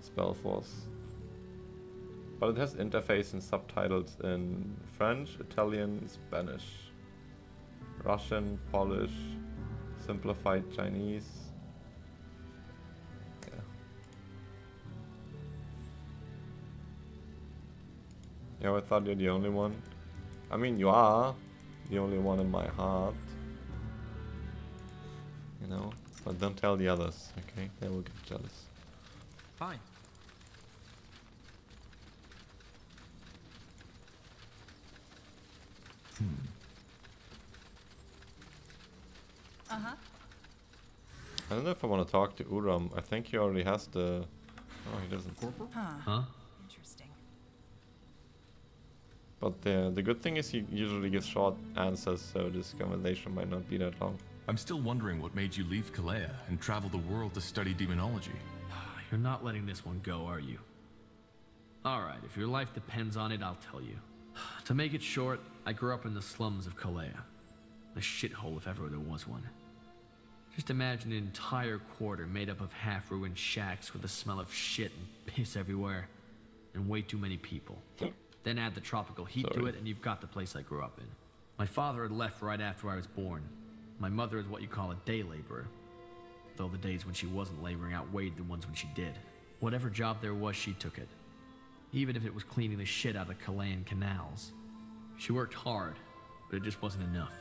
SpellForce. But it has interface and subtitles in French, Italian, Spanish, Russian, Polish, simplified Chinese. Yeah. Yeah, I thought you're the only one. I mean, you are the only one in my heart. You know, but don't tell the others, okay? They will get jealous. Fine. Uh-huh. I don't know if I want to talk to Uram. I think he already has the... Oh, he doesn't. Huh. Interesting. But the good thing is he usually gives short answers, so this conversation might not be that long. I'm still wondering what made you leave Kalea and travel the world to study demonology. You're not letting this one go, are you? Alright, if your life depends on it, I'll tell you. To make it short, I grew up in the slums of Kalea. A shithole if ever there was one. Just imagine an entire quarter made up of half-ruined shacks with the smell of shit and piss everywhere. And way too many people. Then add the tropical heat to it and you've got the place I grew up in. My father had left right after I was born. My mother is what you call a day laborer. Though the days when she wasn't laboring outweighed the ones when she did. Whatever job there was, she took it. Even if it was cleaning the shit out of Kalaean canals. She worked hard, but it just wasn't enough.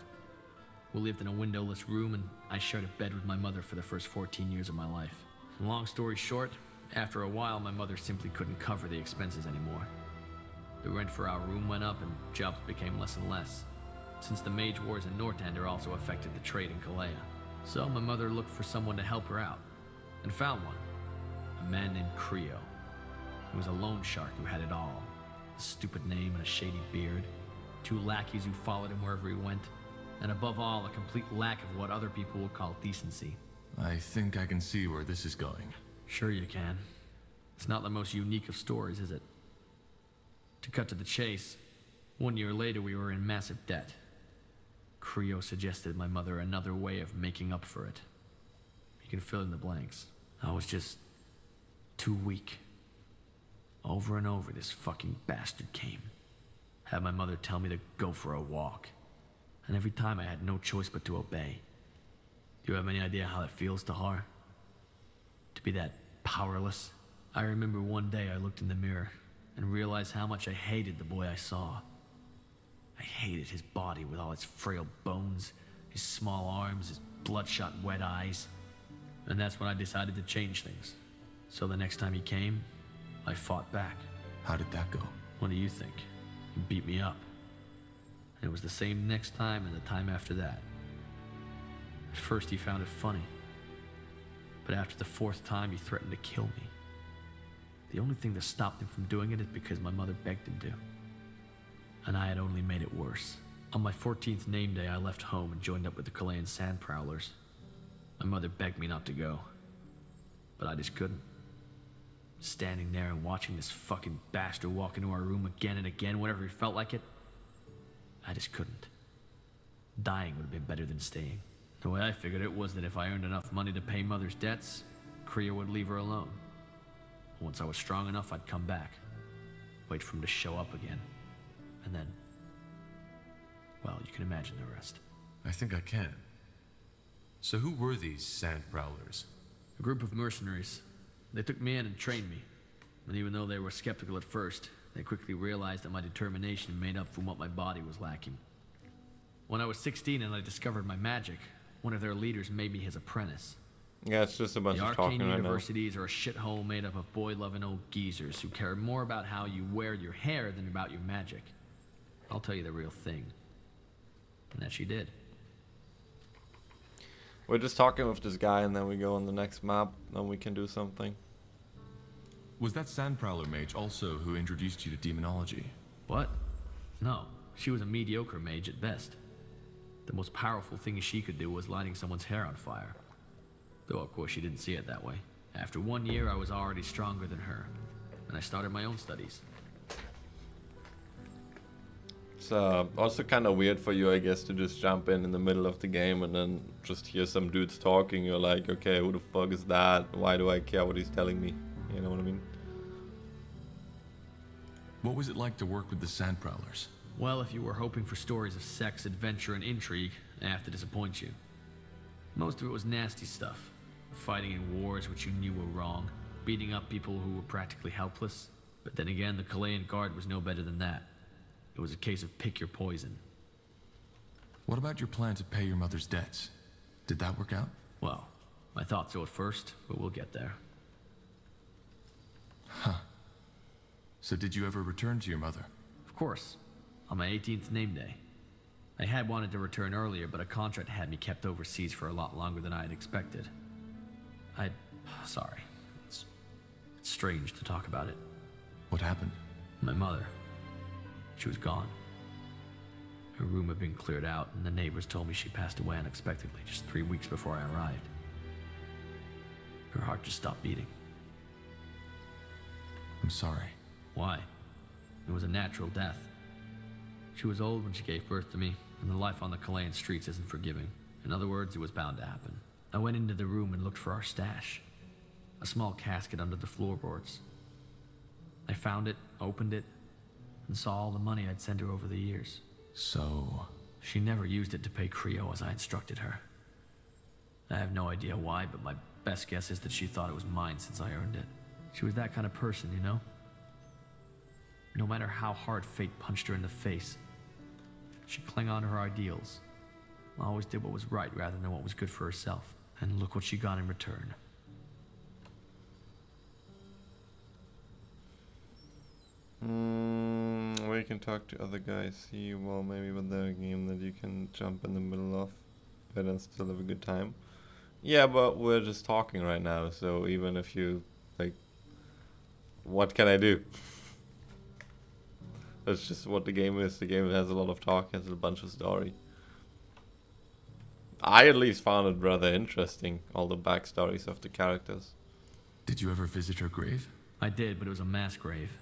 We lived in a windowless room and I shared a bed with my mother for the first 14 years of my life. Long story short, after a while my mother simply couldn't cover the expenses anymore. The rent for our room went up and jobs became less and less. Since the Mage Wars in Northander also affected the trade in Kalea. So my mother looked for someone to help her out, and found one. A man named Creo. He was a loan shark who had it all. A stupid name and a shady beard. 2 lackeys who followed him wherever he went. And above all, a complete lack of what other people would call decency. I think I can see where this is going. Sure you can. It's not the most unique of stories, is it? To cut to the chase, 1 year later we were in massive debt. Creo suggested my mother another way of making up for it. You can fill in the blanks. I was just too weak. Over and over this fucking bastard came. Had my mother tell me to go for a walk. And every time I had no choice but to obey. Do you have any idea how that feels, Tahar? To be that powerless? I remember one day I looked in the mirror and realized how much I hated the boy I saw. I hated his body with all its frail bones, his small arms, his bloodshot wet eyes. And that's when I decided to change things. So the next time he came, I fought back. How did that go? What do you think? He beat me up. And it was the same next time and the time after that. At first he found it funny. But after the 4th time he threatened to kill me. The only thing that stopped him from doing it is because my mother begged him to. And I had only made it worse. On my 14th name day, I left home and joined up with the Kalaean Sand Prowlers. My mother begged me not to go. But I just couldn't. Standing there and watching this fucking bastard walk into our room again and again whenever he felt like it, I just couldn't. Dying would have been better than staying. The way I figured it was that if I earned enough money to pay Mother's debts, Creo would leave her alone. Once I was strong enough, I'd come back. Wait for him to show up again. And then, well, you can imagine the rest. I think I can. So who were these Sand Prowlers? A group of mercenaries. They took me in and trained me. And even though they were skeptical at first, they quickly realized that my determination made up for what my body was lacking. When I was 16 and I discovered my magic, one of their leaders made me his apprentice. Yeah, it's just a bunch The of talking arcane right now. universities are a shithole made up of boy-loving old geezers who care more about how you wear your hair than about your magic. I'll tell you the real thing. And that she did. We're just talking with this guy and then we go on the next map and we can do something. Was that Sandprowler mage also who introduced you to demonology? What? No, she was a mediocre mage at best. The most powerful thing she could do was lighting someone's hair on fire. Though of course she didn't see it that way. After 1 year I was already stronger than her, and I started my own studies. It's also kind of weird for you, I guess, to just jump in the middle of the game and then just hear some dudes talking. You're like, okay, who the fuck is that? Why do I care what he's telling me? You know what I mean? What was it like to work with the Sandprowlers? Well, if you were hoping for stories of sex, adventure, and intrigue, I have to disappoint you. Most of it was nasty stuff. Fighting in wars which you knew were wrong, beating up people who were practically helpless. But then again, the Chilean Guard was no better than that. It was a case of pick your poison. What about your plan to pay your mother's debts? Did that work out? Well, I thought so at first, but we'll get there. Huh. So did you ever return to your mother? Of course. On my 18th name day. I had wanted to return earlier, but a contract had me kept overseas for a lot longer than I had expected. Sorry. It's strange to talk about it. What happened? My mother. She was gone. Her room had been cleared out, and the neighbors told me she passed away unexpectedly just 3 weeks before I arrived. Her heart just stopped beating. I'm sorry. Why? It was a natural death. She was old when she gave birth to me, and the life on the Chilean streets isn't forgiving. In other words, it was bound to happen. I went into the room and looked for our stash. A small casket under the floorboards. I found it, opened it, and saw all the money I'd sent her over the years. So... She never used it to pay Creo as I instructed her. I have no idea why, but my best guess is that she thought it was mine since I earned it. She was that kind of person, you know? No matter how hard fate punched her in the face, she clung on to her ideals. Always did what was right rather than what was good for herself. And look what she got in return. We can talk to other guys, see, well, maybe with their game that you can jump in the middle of, but then still have a good time. Yeah, but we're just talking right now, so even if you, like, what can I do? That's just what the game is. The game has a lot of talk, has a bunch of story. I at least found it rather interesting, all the backstories of the characters. Did you ever visit her grave? I did, but it was a mass grave.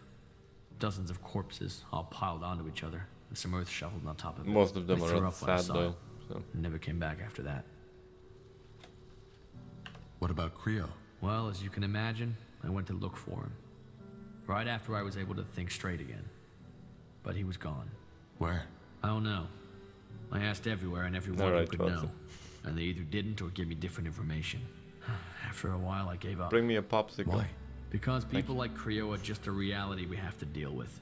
Dozens of corpses all piled onto each other, and some earth shoveled on top of it. Most of them I are threw rather up when I sad saw though. it. So. Never came back after that. What about Creo? Well, as you can imagine, I went to look for him. Right after I was able to think straight again. But he was gone. Where? I don't know. I asked everywhere and everyone who could know. And they either didn't or gave me different information. After a while, I gave up. Bring me a popsicle. Why? Because people like Creo are just a reality we have to deal with.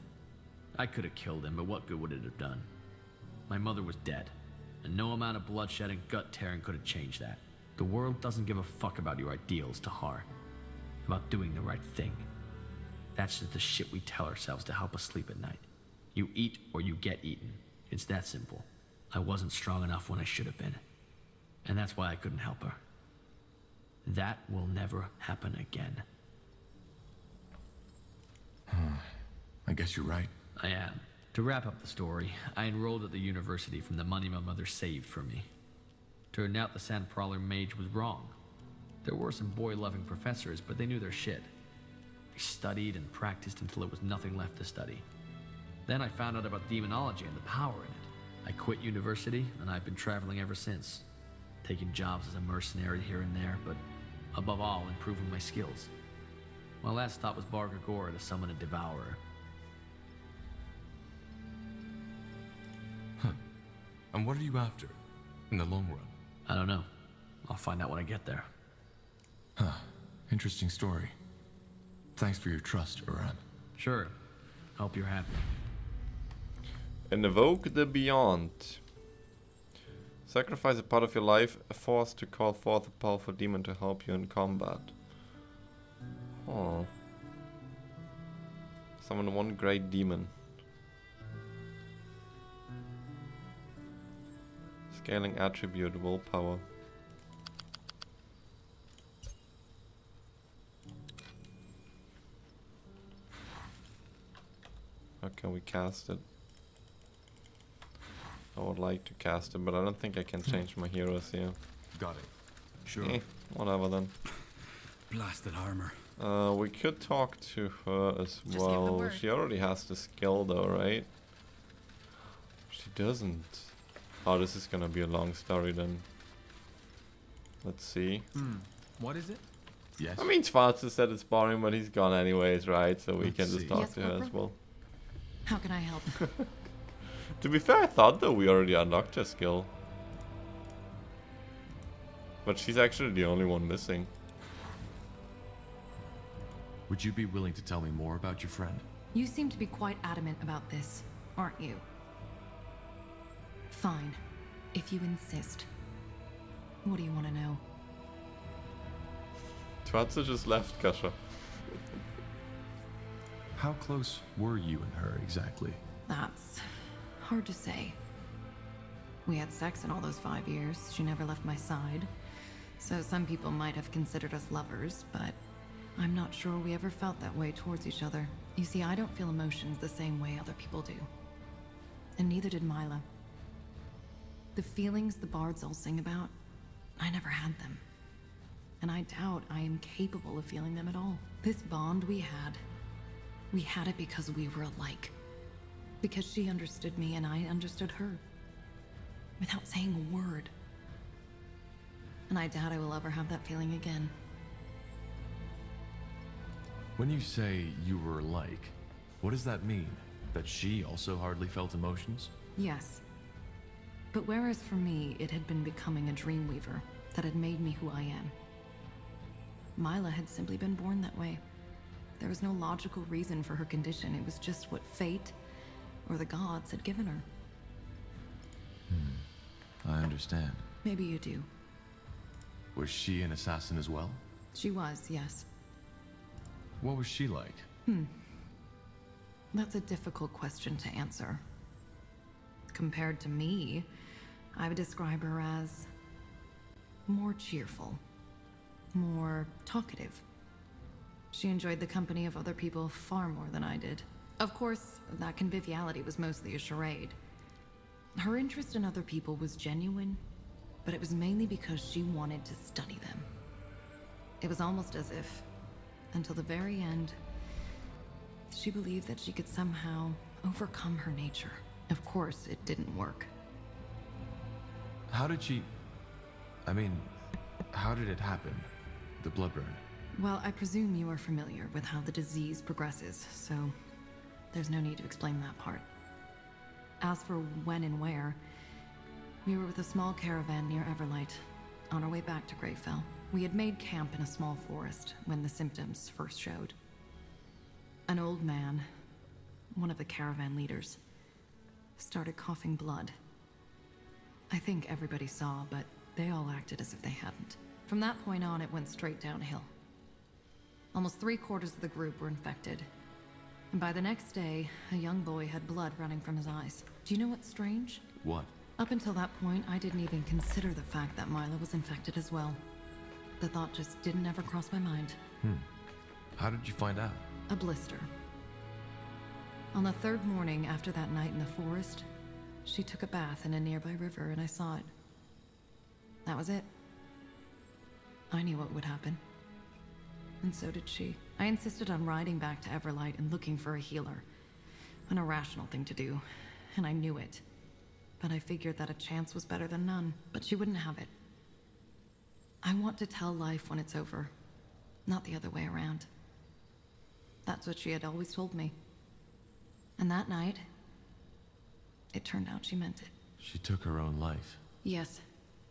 I could have killed him, but what good would it have done? My mother was dead, and no amount of bloodshed and gut tearing could have changed that. The world doesn't give a fuck about your ideals, Tahar. About doing the right thing. That's just the shit we tell ourselves to help us sleep at night. You eat or you get eaten. It's that simple. I wasn't strong enough when I should have been. And that's why I couldn't help her. That will never happen again. I guess you're right. I am. To wrap up the story, I enrolled at the university from the money my mother saved for me. Turned out the Sandprowler mage was wrong. There were some boy-loving professors, but they knew their shit. They studied and practiced until there was nothing left to study. Then I found out about demonology and the power in it. I quit university, and I've been traveling ever since. Taking jobs as a mercenary here and there, but above all, improving my skills. My last stop was Bar Gagora to summon a devourer. Huh. And what are you after, in the long run? I don't know. I'll find out when I get there. Huh. Interesting story. Thanks for your trust, Uran. Sure. Hope you're happy. And evoke the beyond. Sacrifice a part of your life force to call forth a powerful demon to help you in combat. Oh. Summon one great demon. Scaling attribute willpower. How can we cast it? I would like to cast it, but I don't think I can change my heroes here. Got it. Sure. Whatever then. Blasted armor. We could talk to her as well. She already has the skill though, right? She doesn't. Oh, this is gonna be a long story then. Let's see. What is it? Yes. I mean, Schwarzer said it's boring, but he's gone anyways, right? So we can just talk to her as well. How can I help? To be fair, I thought that we already unlocked her skill. But she's actually the only one missing. Would you be willing to tell me more about your friend? You seem to be quite adamant about this, aren't you? Fine, if you insist. What do you want to know? Schwarzer just left, Kasha. How close were you and her exactly? That's hard to say. We had sex in all those 5 years. She never left my side. So some people might have considered us lovers, but I'm not sure we ever felt that way towards each other. You see, I don't feel emotions the same way other people do. And neither did Mila. The feelings the bards all sing about, I never had them. And I doubt I am capable of feeling them at all. This bond we had it because we were alike. Because she understood me and I understood her. Without saying a word. And I doubt I will ever have that feeling again. When you say you were alike, what does that mean? That she also hardly felt emotions? Yes. But whereas for me, it had been becoming a dreamweaver that had made me who I am. Mila had simply been born that way. There was no logical reason for her condition. It was just what fate or the gods had given her. I understand. Maybe you do. Was she an assassin as well? She was, yes. What was she like? That's a difficult question to answer. Compared to me, I would describe her as more cheerful, more talkative. She enjoyed the company of other people far more than I did. Of course, that conviviality was mostly a charade. Her interest in other people was genuine, but it was mainly because she wanted to study them. It was almost as if, until the very end, she believed that she could somehow overcome her nature. Of course, it didn't work. How did she... I mean, how did it happen? The blood burn? Well, I presume you are familiar with how the disease progresses, so there's no need to explain that part. As for when and where, we were with a small caravan near Everlight, on our way back to Greyfell. We had made camp in a small forest when the symptoms first showed. An old man, one of the caravan leaders, started coughing blood. I think everybody saw, but they all acted as if they hadn't. From that point on, it went straight downhill. Almost 3/4 of the group were infected. And by the next day, a young boy had blood running from his eyes. Do you know what's strange? What? Up until that point, I didn't even consider the fact that Mila was infected as well. The thought just didn't ever cross my mind. How did you find out? A blister. On the 3rd morning after that night in the forest, she took a bath in a nearby river and I saw it. That was it. I knew what would happen. And so did she. I insisted on riding back to Everlight and looking for a healer. An irrational thing to do, and I knew it. But I figured that a chance was better than none. But she wouldn't have it. I want to tell life when it's over, not the other way around. That's what she had always told me. And that night, it turned out she meant it. She took her own life. Yes.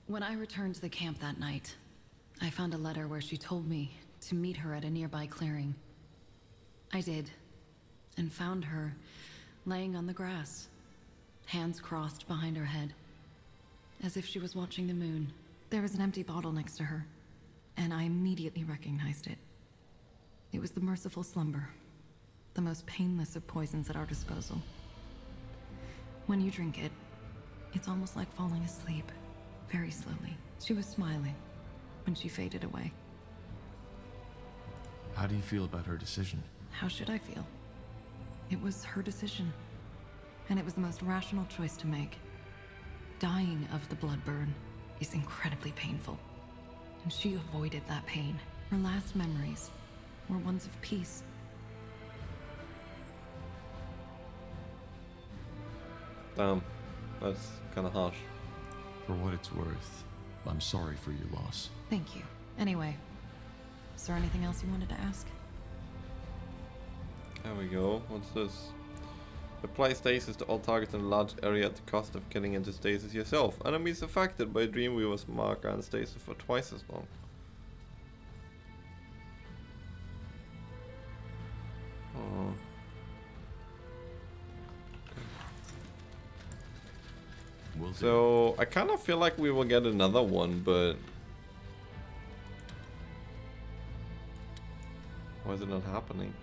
When I returned to the camp that night, I found a letter where she told me to meet her at a nearby clearing. I did. and found her laying on the grass, hands crossed behind her head, as if she was watching the moon. There was an empty bottle next to her, and I immediately recognized it. It was the merciful slumber, the most painless of poisons at our disposal. When you drink it, it's almost like falling asleep, very slowly. She was smiling when she faded away. How do you feel about her decision? How should I feel? It was her decision, and it was the most rational choice to make. Dying of the blood burn is incredibly painful, and she avoided that pain. Her last memories were ones of peace. Damn, that's kind of harsh. For what it's worth, I'm sorry for your loss. Thank you. Anyway, is there anything else you wanted to ask? There we go. What's this? Apply stasis to all targets in a large area at the cost of getting into stasis yourself. Enemies affected by Dreamweaver's marker and stasis for twice as long. Oh. So I kind of feel like we will get another one, but why is it not happening?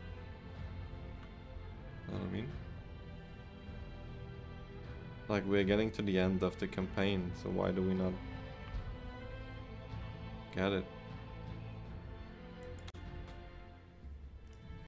You know what I mean? Like, we're getting to the end of the campaign, so why do we not get it?